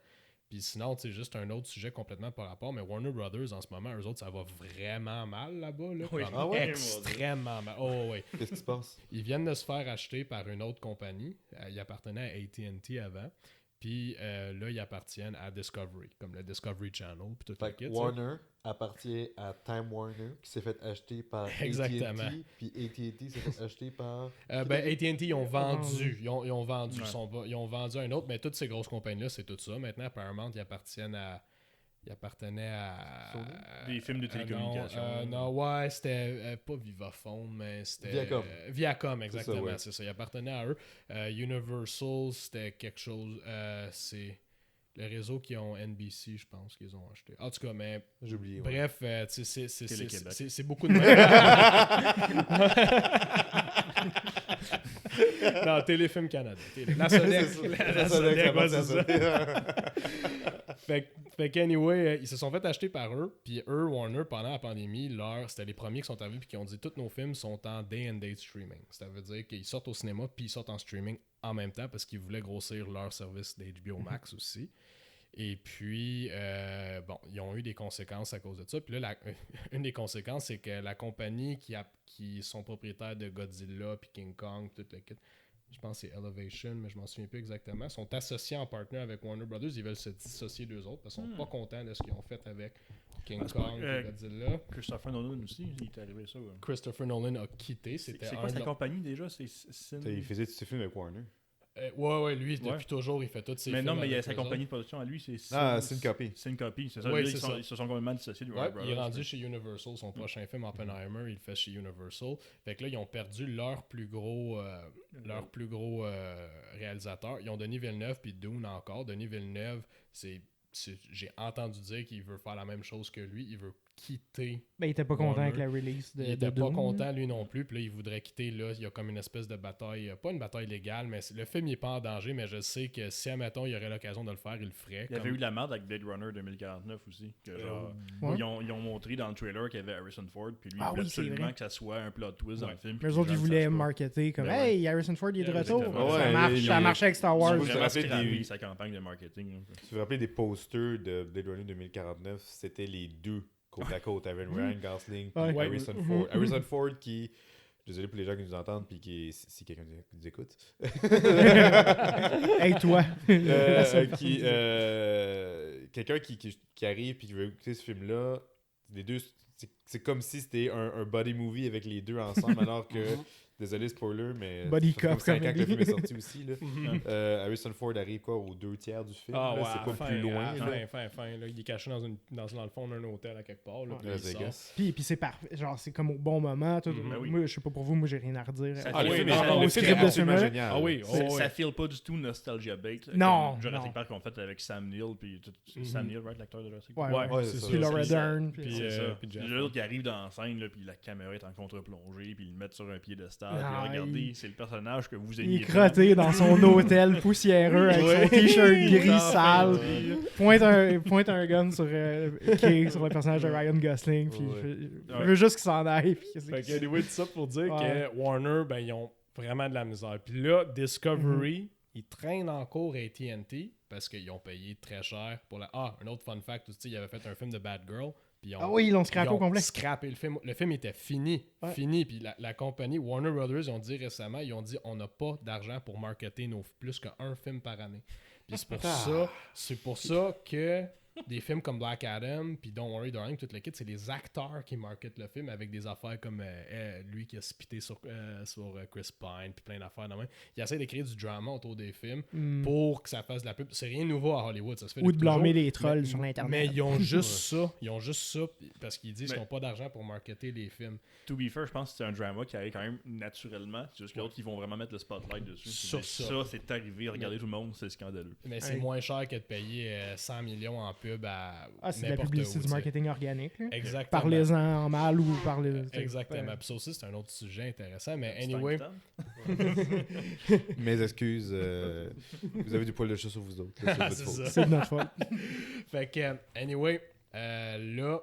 Puis sinon, c'est juste un autre sujet complètement par rapport, mais Warner Brothers en ce moment, eux autres, ça va vraiment mal là-bas, là, extrêmement mal. Oh oui. Qu'est-ce qui se passe? Ils viennent de se faire acheter par une autre compagnie, ils appartenaient à AT&T avant. Puis là, ils appartiennent à Discovery, comme le Discovery Channel. Puis tout le kit, Warner appartient à Time Warner, qui s'est fait acheter par AT&T. Puis AT&T s'est fait acheter par... AT&T, ils ont vendu. Ils ont vendu. Ils ont vendu un autre, mais toutes ces grosses compagnies-là, c'est tout ça. Maintenant, Paramount, ils appartiennent à... Il appartenait à... Des films de télécommunications. Non, c'était pas Vivaphone, mais c'était... Viacom. Viacom, exactement, c'est ça. Il appartenait à eux. Universal, c'était quelque chose... c'est le réseau qui ont NBC, je pense, qu'ils ont acheté. En tout cas, mais... J'ai oublié. Bref, c'est beaucoup de... Non, Téléfilm Canada. La Sodec, Fait qu'anyway, ils se sont fait acheter par eux, puis eux, Warner, pendant la pandémie, c'était les premiers qui sont arrivés puis qui ont dit tous nos films sont en day and date streaming. Ça veut dire qu'ils sortent au cinéma puis ils sortent en streaming en même temps parce qu'ils voulaient grossir leur service d'HBO Max aussi. Et puis, ils ont eu des conséquences à cause de ça. Puis là, une des conséquences, c'est que la compagnie qui sont propriétaires de Godzilla puis King Kong, tout le kit, je pense que c'est Elevation, mais je m'en souviens plus exactement, sont associés en partenaire avec Warner Brothers. Ils veulent se dissocier d'eux autres parce qu'ils sont pas contents de ce qu'ils ont fait avec King Kong et Godzilla. Christopher Nolan aussi, il est arrivé ça. Ouais. Christopher Nolan a quitté. C'est quoi sa compagnie déjà? Il faisait tous ses films avec Warner. Ouais, lui, depuis toujours, il fait tous ses films. Mais non, mais il y a sa compagnie de production à lui, c'est Syncopy. Syncopy, c'est ça. Ouais, ils se sont complètement dissociés de Warner Brothers. Il est rendu chez Universal. Son prochain film, Oppenheimer, il le fait chez Universal. Fait que là, ils ont perdu leur plus gros réalisateur. Ils ont Denis Villeneuve puis Dune encore. Denis Villeneuve, j'ai entendu dire qu'il veut faire la même chose que lui. Il veut quitter. Ben, il était pas content avec la release de Il était Dune. pas content, lui non plus. Puis là, il voudrait quitter. Là, il y a comme une espèce de bataille. Pas une bataille légale, mais le film n'est pas en danger. Mais je sais que si, admettons, il y aurait l'occasion de le faire, il le ferait. Il y avait eu de la merde avec Blade Runner 2049 aussi. Que, genre, ils ont montré dans le trailer qu'il y avait Harrison Ford. Puis lui, il voulait absolument que ça soit un plot twist dans le film. Les autres, ils voulaient marketer comme hey, Harrison Ford, il est de retour. Ça marche avec Star Wars. Ça a sa campagne de marketing. Si vous vous rappelez des posters de Blade Runner 2049, c'était les deux côte à côte, Ryan Gosling et Harrison Ford. Harrison Ford qui, désolé pour les gens qui nous entendent puis si quelqu'un nous écoute. Hey toi. Quelqu'un qui arrive puis qui veut écouter ce film-là, les deux, c'est comme si c'était un buddy movie avec les deux ensemble, alors que, désolé spoiler, mais Buddy ça fait comme cop 5 ans que le comedy. film est sorti aussi. Là. Harrison Ford arrive aux 2/3 du film. Ah là, ouais, c'est pas plus loin. là. Fin, là. Il est caché dans le fond d'un hôtel à quelque part. Là, puis Las il sort. Vegas. Puis c'est parfait. Genre, c'est comme au bon moment. Tout. Ben oui. Moi, je sais pas pour vous, moi, j'ai rien à redire. Ah, le oui, film mais est- ça- le le film script est de ce absolument film-là. génial. Ah oui, Ça file pas du tout Nostalgia Bait. Non, Comme Jurassic non. Park qu'on fait avec Sam Neill, puis Sam Neill, right, l'acteur de Jurassic Ouais, Park. Ouais, c'est ça. Puis Laura Puis ça- Dern. puis, puis- C'est ça. puis Puis Jeff. l'autre qui arrive dans la scène, là, puis la caméra est en contre-plongée, puis ils le mettent sur un piédestal. Puis Ah, regardez, il- c'est le personnage que vous Il aimiez. est crotté dans son hôtel poussiéreux avec son t-shirt gris sale. Pointe un gun sur le personnage de Ryan Gosling. Puis il veut juste qu'il s'en aille. Puis Fait que, anyway, tout ça pour dire Ouais. que Warner, ben, ils ont vraiment de la misère. Puis là, Discovery, ils traînent encore à AT&T parce qu'ils ont payé très cher pour la... Ah, un autre fun fact, aussi, ils avaient fait un film de Bad Girl. Puis Ah oui, ils l'ont scrappé au complet. scrappé le film. Le film était fini. Ouais. Fini. Puis la compagnie, Warner Brothers, ils ont dit récemment, ils ont dit on n'a pas d'argent pour marketer plus qu'un film par année. Puis c'est pour ça que des films comme Black Adam, puis Don't Worry Darling, tout le kit, c'est les acteurs qui marketent le film avec des affaires comme lui qui a spité sur Chris Pine, puis plein d'affaires. Il essaie de créer du drama autour des films pour que ça fasse de la pub. C'est rien de nouveau à Hollywood, ça se fait Ou de depuis toujours. blâmer les trolls Mais- sur l'Internet. Mais ils ont juste ça. Ils ont juste ça parce qu'ils disent Mais- qu'ils n'ont pas d'argent pour marketer les films. To be fair, je pense que c'est un drama qui arrive quand même naturellement. C'est juste que l'autre, ils vont vraiment mettre le spotlight dessus. Sur Mais ça. ça, c'est arrivé. Regardez tout le monde, c'est scandaleux. Mais c'est Ouais. moins cher que de payer 100 millions en pub à C'est de la n'importe publicité où, du tu sais. marketing organique. Là. Exactement. Parlez-en en mal ou parlez. Exactement. Puis ça aussi, c'est un autre sujet intéressant. Mais C'est anyway, un Mes excuses, vous avez du poil de chat sur vous autres. là, Ah, c'est c'est votre faute. ça. C'est de notre faute. Fait que, anyway, là,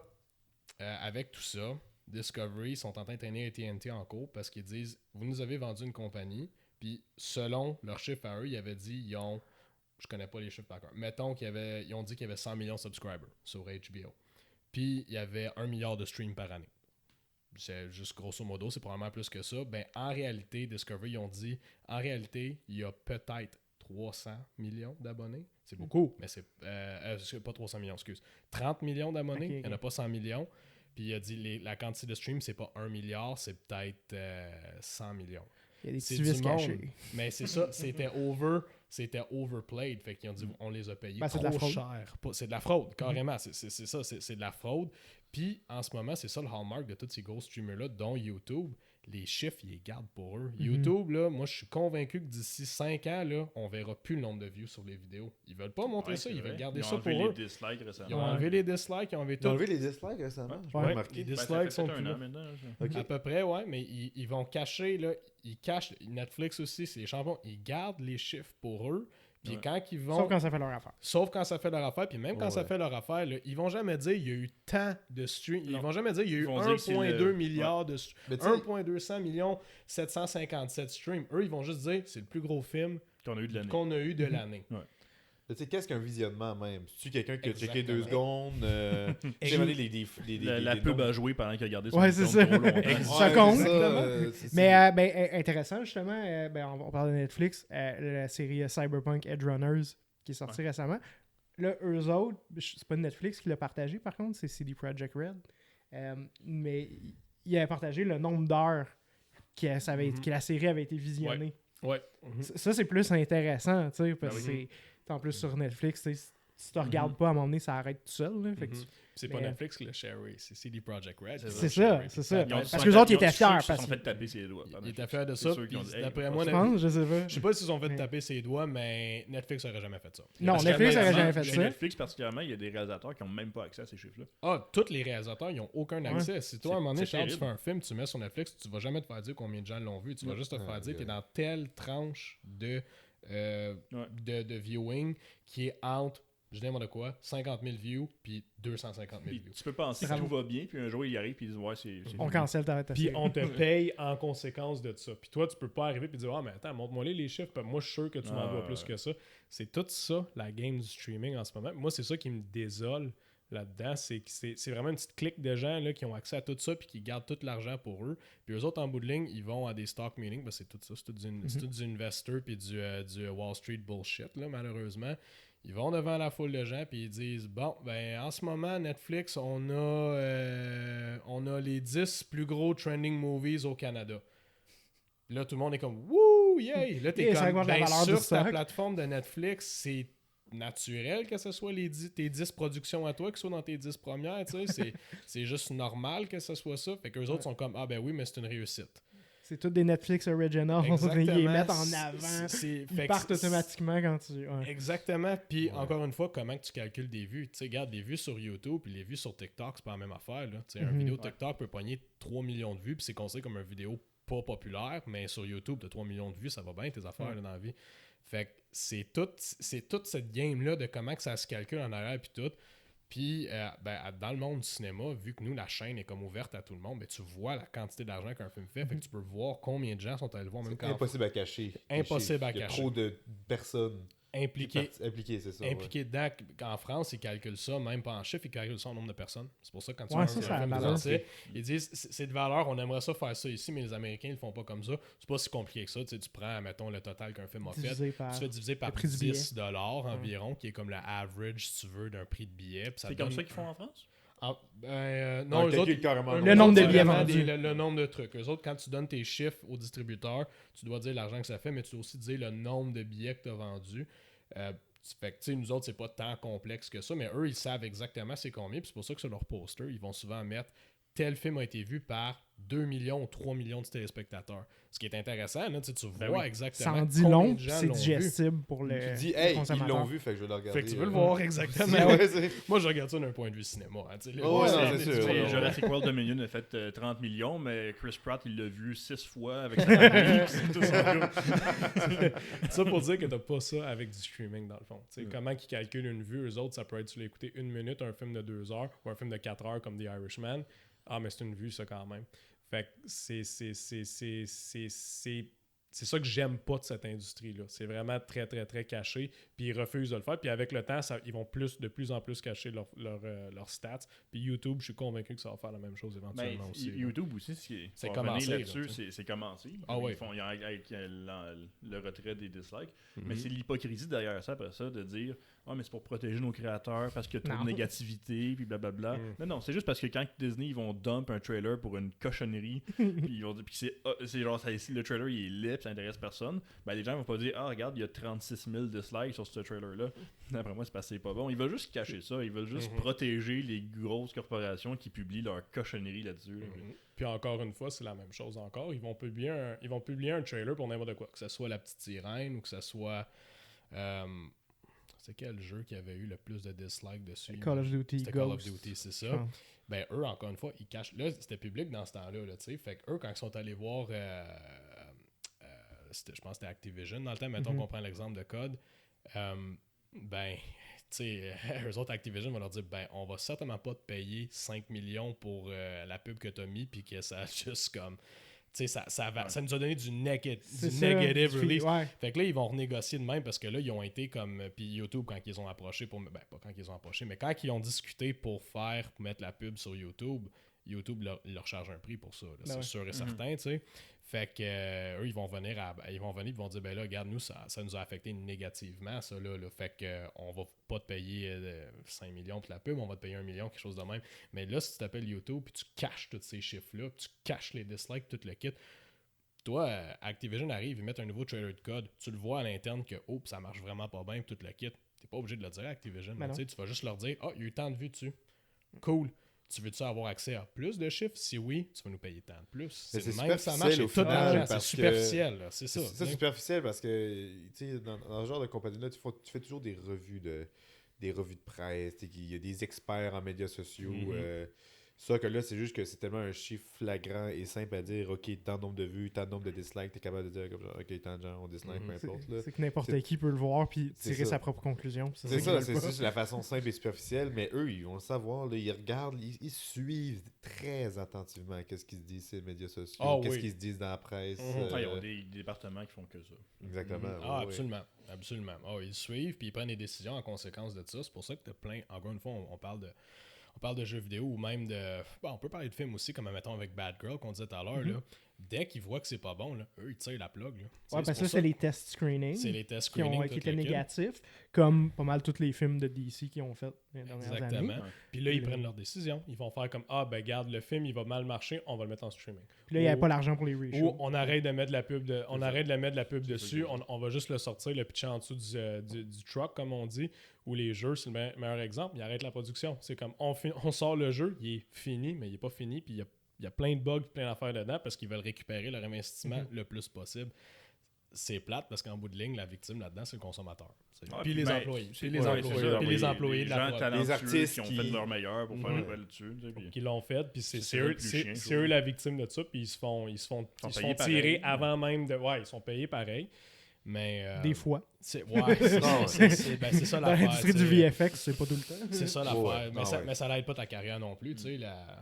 avec tout ça, Discovery sont en train de traîner AT&T en cours parce qu'ils disent vous nous avez vendu une compagnie, puis selon leurs chiffres à eux, ils avaient dit ils ont, je connais pas les chiffres par cœur, mettons ils ont dit qu'il y avait 100 millions de subscribers sur HBO, puis il y avait 1 milliard de streams par année. C'est juste grosso modo, c'est probablement plus que ça. Ben, en réalité, Discovery, ils ont dit en réalité, il y a peut-être 300 millions d'abonnés. C'est beaucoup, mais c'est pas 300 millions, excuse. 30 millions d'abonnés, Ok, ok. il n'y en a pas 100 millions. Puis il a dit la quantité de stream, c'est pas 1 milliard, c'est peut-être 100 millions. Il y a des C'est petits du vices monde. cachés. Mais c'est ça, c'était overplayed. Fait qu'ils ont dit on les a payés Ben, c'est trop de la fraude. cher. C'est de la fraude, carrément. C'est ça, c'est de la fraude. Puis en ce moment, c'est ça le hallmark de tous ces gros streamers-là, dont YouTube. Les chiffres, ils les gardent pour eux. YouTube, là, moi, je suis convaincu que d'ici 5 ans, là, on verra plus le nombre de views sur les vidéos. Ils veulent pas montrer ça, ils veulent garder ça pour eux. les dislikes récemment. Ils ont enlevé les dislikes, ils ont enlevé Ils ont tout. enlevé les dislikes récemment. Je Ouais. pas remarqué. Les Ben, ça dislikes fait sont peut-être plus un là. an maintenant. Ok. À peu près, ouais, mais ils vont cacher, là, ils cachent, Netflix aussi, c'est les champions, ils gardent les chiffres pour eux, puis Ouais. quand ils vont... Sauf quand ça fait leur affaire. Sauf quand ça fait leur affaire, puis même quand ça Ouais. fait leur affaire, là, ils vont jamais dire il y a eu tant de streams. Ils Non. vont jamais dire il y a eu Ils vont dire que c'est 1,2 le- milliard de streams. Mais tu sais- 1,200 millions 757 streams. Eux, ils vont juste dire c'est le plus gros film Qu'on a eu de l'année. qu'on a eu de l'année. Mais tu sais, qu'est-ce qu'un visionnement même? C'est-tu quelqu'un qui a checké Exactement. 2 secondes? Tu sais, La pub a joué pendant qu'il a gardé son Ouais, c'est micro ça. trop longtemps. Ça compte. Mais Mais intéressant, justement, on parle de Netflix, la série Cyberpunk Edge Runners qui est sortie récemment. Là, eux autres, c'est pas Netflix qui l'a partagé, par contre, c'est CD Projekt Red. Mais il avait partagé le nombre d'heures que la série avait été visionnée. Ouais. Ça, c'est plus intéressant, tu sais, parce Ah que oui. c'est en plus sur Netflix, tu sais, si tu regardes pas à un moment donné, ça arrête tout seul. Là, fait que C'est pas Mais- Netflix qui l'a sharé, c'est CD Projekt Red. C'est ça, c'est ça. Ils ont- Parce que les autres, ils étaient fiers. Ils se Parce sont que, fait taper ses doigts. Ils étaient fiers de C'est ça. sûr qu'ils Puis ont dit, hey, d'après on moi, je va pense, je sais pas. je sais pas s'ils ont fait Mais- taper ses doigts, mais Netflix aurait jamais fait ça. Non, Parce Netflix que aurait honnêtement, jamais fait Chez ça. Netflix, particulièrement, il y a des réalisateurs qui n'ont même pas accès à ces chiffres-là. Ah, tous les réalisateurs, ils n'ont aucun accès. Si toi, à un moment donné, c'est Charles, tu terrible. fais un film, tu mets sur Netflix, tu vas jamais te faire dire combien de gens l'ont vu. Tu vas juste te faire dire que tu es dans telle tranche de viewing qui est entre, je dis n'importe quoi, 50 000 views puis 250 000 Puis views. tu peux penser que Bravo. tout va bien, puis un jour, il arrive, puis ils disent ouais, c'est On fini. cancelle ta Puis série. on te paye en conséquence de ça. Puis toi, tu peux pas arriver et dire ah, mais attends, montre-moi les chiffres. Puis moi, je suis sûr que tu m'en dois plus que ça. C'est tout ça, la game du streaming en ce moment. Moi, c'est ça qui me désole là-dedans. C'est que c'est vraiment une petite clique de gens là, qui ont accès à tout ça puis qui gardent tout l'argent pour eux. Puis eux autres, en bout de ligne, ils vont à des stock meetings. Ben, c'est tout ça. C'est tout du investor puis du Wall Street bullshit, là, malheureusement. Ils vont devant la foule de gens puis ils disent bon, ben en ce moment, Netflix, on a les 10 plus gros trending movies au Canada. Là, tout le monde est comme wouh, yay! Là, t'es comme ben, sur ta plateforme de Netflix, c'est naturel que ce soit tes 10 productions à toi qui soient dans tes 10 premières, tu sais. C'est juste normal que ce soit ça. Fait qu'eux autres sont comme ah ben oui, mais c'est une réussite. C'est tous des Netflix originals. Ils les mettent en avant. Ils partent automatiquement quand tu... Ouais. Exactement. Puis encore une fois, comment tu calcules des vues? Tu sais, regarde, les vues sur YouTube puis les vues sur TikTok, c'est pas la même affaire. Là. Une vidéo TikTok peut pogner 3 millions de vues puis c'est considéré comme une vidéo pas populaire, mais sur YouTube, t'as 3 millions de vues, ça va bien tes affaires là, dans la vie. Fait que c'est toute cette game-là de comment que ça se calcule en arrière puis tout. Puis, dans le monde du cinéma, vu que nous, la chaîne est comme ouverte à tout le monde, ben, tu vois la quantité d'argent qu'un film fait. Fait que tu peux voir combien de gens sont allés le voir. Même c'est impossible à cacher. Impossible à cacher. Il y a trop de personnes impliquées c'est ça. Impliquées dedans. En France, ils calculent ça, même pas en chiffres, ils calculent ça en nombre de personnes. C'est pour ça que quand tu vois un film français, ils disent c'est de valeur, on aimerait ça faire ça ici, mais les Américains, ils le font pas comme ça. C'est pas si compliqué que ça. Tu prends, mettons, le total qu'un film a fait. Tu fais diviser par $10 environ, qui est comme le average, si tu veux, d'un prix de billet. C'est comme ça qu'ils font en France? Non, le nombre de billets vendus. Le nombre de trucs. Eux autres, quand tu donnes tes chiffres au distributeur, tu dois dire l'argent que ça fait, mais tu dois aussi dire le nombre de billets que tu as vendus. Fait que, nous autres, c'est pas tant complexe que ça, mais eux, ils savent exactement c'est combien. Puis c'est pour ça que sur leur poster, ils vont souvent mettre tel film a été vu par 2 millions ou 3 millions de téléspectateurs. Ce qui est intéressant, là, tu vois exactement. Ça en dit long, c'est digestible pour les. Tu dis, hey, ils l'ont vu, fait que je vais le regarder. Fait que tu veux le voir exactement. Moi, je regarde ça d'un point de vue cinéma. Hein, c'est sûr. Jurassic World Dominion a fait 30 millions, mais Chris Pratt, il l'a vu 6 fois avec sa famille. Ça pour dire que t'as pas ça avec du streaming, dans le fond. Comment ils calculent une vue, eux autres, ça peut être, tu l'as écouté 1 minute, un film de 2 heures, ou un film de 4 heures comme The Irishman. Ah, mais c'est une vue, ça, quand même. Fait que c'est ça que j'aime pas de cette industrie-là. C'est vraiment très, très, très caché. Puis ils refusent de le faire. Puis avec le temps, ils vont de plus en plus cacher leurs stats. Puis YouTube, je suis convaincu que ça va faire la même chose éventuellement aussi. YouTube aussi, c'est commencé là-dessus, c'est commencé. Oui. Ils font avec le retrait des dislikes. Mais c'est l'hypocrisie derrière ça, après ça, de dire mais c'est pour protéger nos créateurs parce qu'il y a trop de négativité, puis blablabla. Non, c'est juste parce que quand Disney, ils vont dump un trailer pour une cochonnerie, puis ils vont dire, puis c'est genre, le trailer, il est laid, ça intéresse personne, ben les gens vont pas dire regarde, il y a 36 000 dislikes sur ce trailer-là. Après moi, c'est parce que c'est pas bon. Ils veulent juste cacher ça. Ils veulent juste protéger les grosses corporations qui publient leur cochonnerie là-dessus. Puis encore une fois, c'est la même chose encore. Ils vont publier un trailer pour n'importe quoi. Que ce soit La Petite Sirène ou que ce soit... c'est quel jeu qui avait eu le plus de dislikes dessus? Call of Duty. C'était Call of Duty, c'est ça. Ben eux, encore une fois, ils cachent... Là, c'était public dans ce temps-là, tu sais. Fait qu'eux, quand ils sont allés voir... je pense que c'était Activision dans le temps, mettons qu'on prend l'exemple de Code, tu sais, eux autres Activision vont leur dire, on va certainement pas te payer 5 millions pour la pub que t'as mis, puis que ça a juste comme, tu sais, ça nous a donné du negative release. Fait que là, ils vont renégocier de même, parce que là, ils ont été comme, puis YouTube, quand ils ont approché, pas quand ils ont approché, mais quand ils ont discuté pour mettre la pub sur YouTube leur charge un prix pour ça, c'est sûr et certain, tu sais. Fait que eux, ils vont venir, ils vont dire, là, regarde, nous, ça nous a affecté négativement, ça, là. Fait que on va pas te payer 5 millions pour la pub, on va te payer 1 million, quelque chose de même. Mais là, si tu t'appelles YouTube, puis tu caches tous ces chiffres-là, puis tu caches les dislikes, tout le kit, toi, Activision arrive, ils mettent un nouveau trailer de code, tu le vois à l'interne que, ça marche vraiment pas bien, tout le kit. T'es pas obligé de le dire à Activision, tu vas juste leur dire, il y a eu tant de vues dessus. Cool. Tu veux-tu avoir accès à plus de chiffres? Si oui, tu vas nous payer tant de plus. C'est même ça marche tout l'argent. C'est superficiel. C'est ça. C'est superficiel parce que dans ce genre de compagnie-là, tu fais toujours des revues de presse. Il y a des experts en médias sociaux. Ça que là, c'est juste que c'est tellement un chiffre flagrant et simple à dire, OK, tant de nombre de vues, tant de nombre de dislikes, t'es capable de dire comme genre, OK, tant de gens ont dislike, peu importe. Là. C'est que n'importe qui peut le voir puis tirer sa propre conclusion. C'est ça, c'est juste la façon simple et superficielle, mais eux, ils vont le savoir, là, ils regardent, ils suivent très attentivement qu'est-ce qu'ils se disent sur les médias sociaux, qu'est-ce qu'ils se disent dans la presse. Ils ont des départements qui font que ça. Exactement. Absolument. Absolument. Ils suivent puis ils prennent des décisions en conséquence de ça. C'est pour ça que t'as plein, encore une fois, on parle de jeux vidéo ou même de... on peut parler de films aussi, comme mettons avec Bad Girl qu'on disait tout à l'heure. Dès qu'ils voient que c'est pas bon, là, eux, ils tirent la plug. Là. Ouais, parce que ça, c'est les tests screening. C'est les tests qui screening étaient négatifs, comme pas mal tous les films de DC qui ont fait les dernières Exactement. années. Puis là, ils prennent leur décision. Ils vont faire comme regarde, le film, il va mal marcher, on va le mettre en streaming. Puis là, il n'y avait pas l'argent pour les reshoots. Ou on arrête de mettre de la pub, dessus, on va juste le sortir, le pitcher en dessous du truck, comme on dit, ou les jeux, c'est le meilleur exemple. Ils arrêtent la production. C'est comme, on sort le jeu, il est fini, mais il n'est pas fini, puis il y a plein de bugs, plein d'affaires dedans, parce qu'ils veulent récupérer leur investissement le plus possible. C'est plate parce qu'en bout de ligne, la victime là-dedans, c'est le consommateur. Puis les employés. Puis les employés de la prod. Les artistes qui ont fait leur meilleur pour faire un bel dessus. Qui l'ont fait, puis c'est eux la victime de ça, puis ils se font tirer pareil. avant même de... Ouais, ils sont payés pareil. Mais, des fois. C'est ça Dans l'affaire. l'industrie du VFX, c'est pas tout le temps. C'est ça l'affaire. Ouais. Mais ça n'aide pas ta carrière non plus.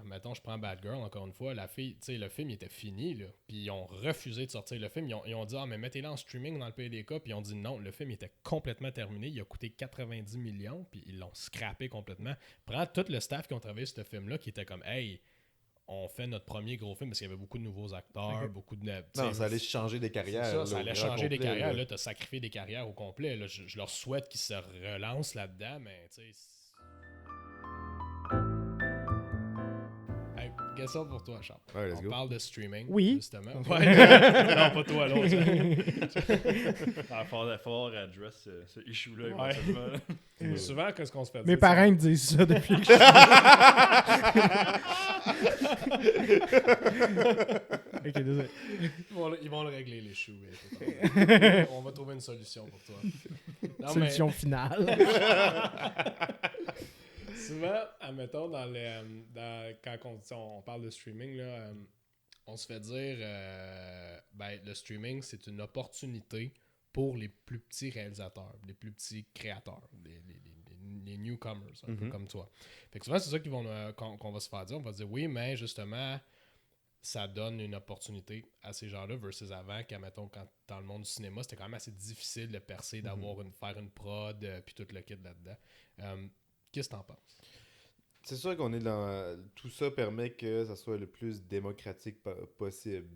Mettons, je prends Bad Girl, encore une fois. La fille, le film il était fini. Là, puis ils ont refusé de sortir le film. Ils ont dit mais mettez-le en streaming dans le pays des cas. Puis ils ont dit non, le film était complètement terminé. Il a coûté 90 millions. Puis ils l'ont scrappé complètement. Prends tout le staff qui ont travaillé sur ce film-là qui était comme hey, on fait notre premier gros film parce qu'il y avait beaucoup de nouveaux acteurs, beaucoup de... Non, ça allait changer des carrières. Ça allait changer des carrières. Là, t'as sacrifié des carrières au complet. Là, je leur souhaite qu'ils se relancent là-dedans, mais tu sais... Hey, question pour toi, Charles. Ouais, let's on go. parle de streaming, Oui. justement. Ouais. Non, pas toi, l'autre. Il va falloir address ce issue-là éventuellement. Souvent, qu'est-ce qu'on se fait dire? Mes parents me disent ça depuis que Ok, désolé. Ils vont le régler, les choux. On va trouver une solution pour toi. Non, Solution finale. Souvent, admettons, quand on parle de streaming, là, on se fait dire le streaming, c'est une opportunité pour les plus petits réalisateurs, les plus petits créateurs, les newcomers, un peu comme toi. Fait que souvent, c'est ça qu'on va se faire dire. On va se dire oui, mais justement, ça donne une opportunité à ces gens-là versus avant, qu'admettons, quand dans le monde du cinéma, c'était quand même assez difficile de percer, faire une prod, puis tout le kit là-dedans. Qu'est-ce que t'en penses? C'est sûr qu'on est dans... Tout ça permet que ça soit le plus démocratique possible.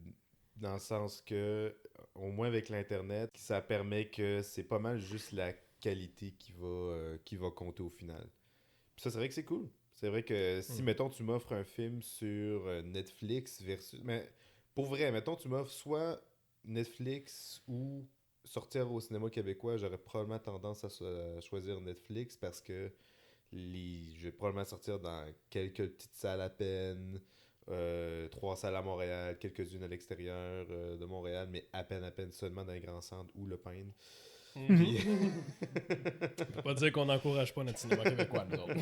Dans le sens que, au moins avec l'Internet, ça permet que c'est pas mal juste la qualité qui va compter au final. Puis ça, c'est vrai que c'est cool. C'est vrai que si, mettons, tu m'offres un film sur Netflix versus... Mais pour vrai, mettons, tu m'offres soit Netflix ou sortir au cinéma québécois, j'aurais probablement tendance à choisir Netflix parce que je vais probablement sortir dans quelques petites salles à peine, 3 salles à Montréal, quelques-unes à l'extérieur de Montréal, mais à peine seulement dans les grands centres ou le Pine. Puis... Faut pas dire qu'on n'encourage pas notre cinéma québécois, nous autres.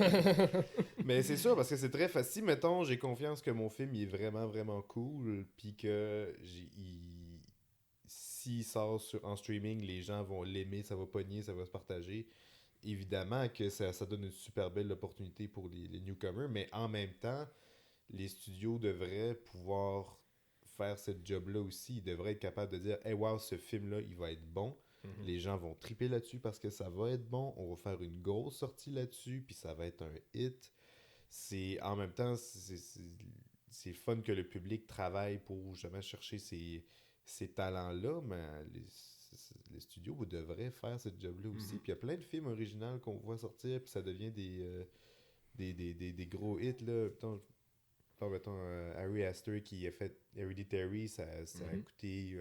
Mais c'est sûr, parce que c'est très facile. Mettons, j'ai confiance que mon film il est vraiment, vraiment cool, puis que s'il sort en streaming, les gens vont l'aimer, ça va pogner, ça va se partager. Évidemment que ça donne une super belle opportunité pour les newcomers, mais en même temps, les studios devraient pouvoir faire ce job-là aussi. Ils devraient être capables de dire « Hey, wow, ce film-là, il va être bon. » Les gens vont triper là-dessus parce que ça va être bon. On va faire une grosse sortie là-dessus, puis ça va être un hit. En même temps, c'est fun que le public travaille pour jamais chercher ces talents-là, mais les studios devraient faire ce job-là aussi. Puis il y a plein de films originaux qu'on voit sortir, puis ça devient des gros hits. Là. Mettons, Ari Aster qui a fait Hereditary, ça a coûté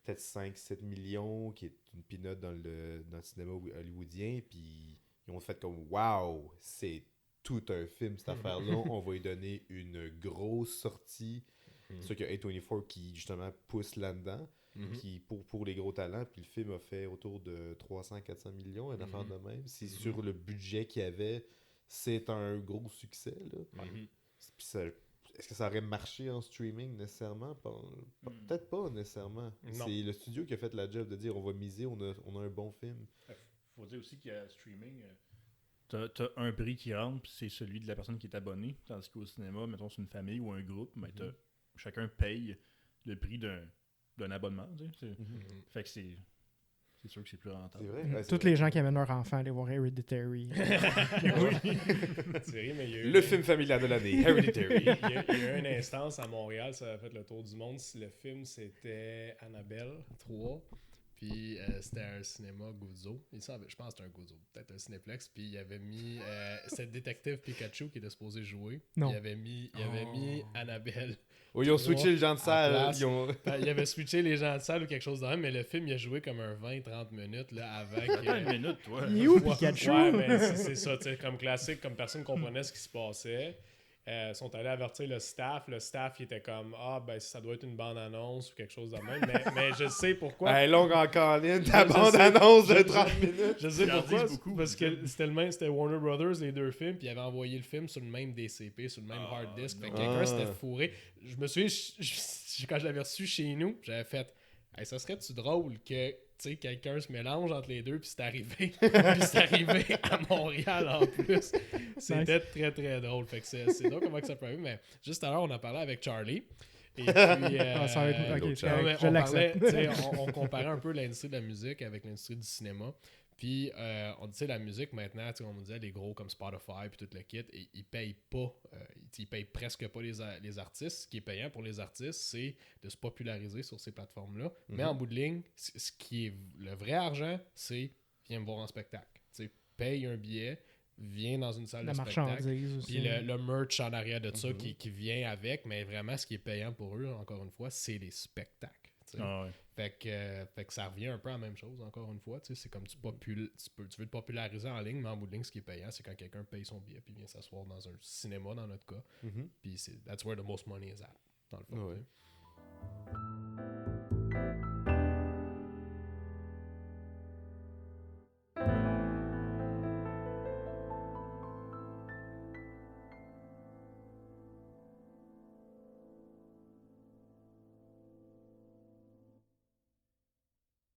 peut-être 5-7 millions, qui est une peanut dans le cinéma hollywoodien. Puis ils ont fait comme « Wow, c'est tout un film cette affaire-là. On va lui donner une grosse sortie. » C'est sûr qu'il y a A24 qui justement pousse là-dedans. Qui pour les gros talents, puis le film a fait autour de 300-400 millions, une affaire de même. C'est sur le budget qu'il y avait, c'est un gros succès. Là. Puis est-ce que ça aurait marché en streaming nécessairement? Peut-être pas nécessairement. Non. C'est le studio qui a fait la job de dire on va miser, on a un bon film. Faut dire aussi qu'il y a streaming, t'as un prix qui rentre, puis c'est celui de la personne qui est abonnée, tandis qu'au cinéma, mettons c'est une famille ou un groupe, mais chacun paye le prix d'un abonnement. Tu sais. Fait que C'est sûr que c'est plus rentable. C'est vrai? Ouais, c'est Tous vrai. les gens qui amènent leurs enfants à aller voir Hereditary. Thierry, mais il y a eu Le film familial de l'année, Hereditary. il y a eu une instance à Montréal, ça a fait le tour du monde. Le film, c'était Annabelle 3. Puis c'était un cinéma Guzzo. Je pense que c'était un Guzzo. Peut-être un Cinéplex. Puis il avait mis... c'était le détective Pikachu qui était supposé jouer. Non. Il avait mis Annabelle. Oh, ils ont switché le genre de salle. place. Ils ont... Il avait switché les gens de salle ou quelque chose de même, mais le film, il a joué comme un 20-30 minutes là, avec... Une minute, toi. Il est où, Ouais, Pikachu? ouais, mais c'est ça, tu sais, comme classique, comme personne comprenait ce qui se passait. Ils sont allés avertir le staff. Le staff, il était comme ben ça doit être une bande-annonce ou quelque chose de même. Mais je sais pourquoi. Hey, longue en colline, ta Je sais. bande-annonce de 30 minutes. Je sais Ils en pourquoi. disent beaucoup, Parce que c'était Warner Brothers, les deux films, puis ils avaient envoyé le film sur le même DCP, sur le même hard disk. Fait que quelqu'un s'était fourré. Je me souviens, quand je l'avais reçu chez nous, j'avais fait hey, ça serait-tu drôle que quelqu'un se mélange entre les deux, puis c'est arrivé. Puis c'est arrivé à Montréal en plus. C'était très très drôle. Fait que c'est drôle comment que ça peut arriver. Mais juste à l'heure, on en parlait avec Charlie. Et puis, Ça va être... Ok, c'est non, mais correct, je l'accepte. on comparait un peu l'industrie de la musique avec l'industrie du cinéma. Puis, on disait la musique maintenant, on me disait les gros comme Spotify puis tout le kit, et ils payent pas, ils payent presque pas les artistes. Ce qui est payant pour les artistes, c'est de se populariser sur ces plateformes-là. Mais en bout de ligne, ce qui est le vrai argent, c'est viens me voir en spectacle. Paye un billet, viens dans une salle La de spectacle. marchandise aussi. Puis le merch en arrière de ça qui vient avec, mais vraiment, ce qui est payant pour eux, encore une fois, c'est les spectacles. Ah ouais. Fait que ça revient un peu à la même chose, encore une fois. C'est comme tu veux te populariser en ligne, mais en bout de ligne, ce qui est payant, c'est quand quelqu'un paye son billet puis vient s'asseoir dans un cinéma, dans notre cas. Puis that's where the most money is at, dans le fond. Ouais.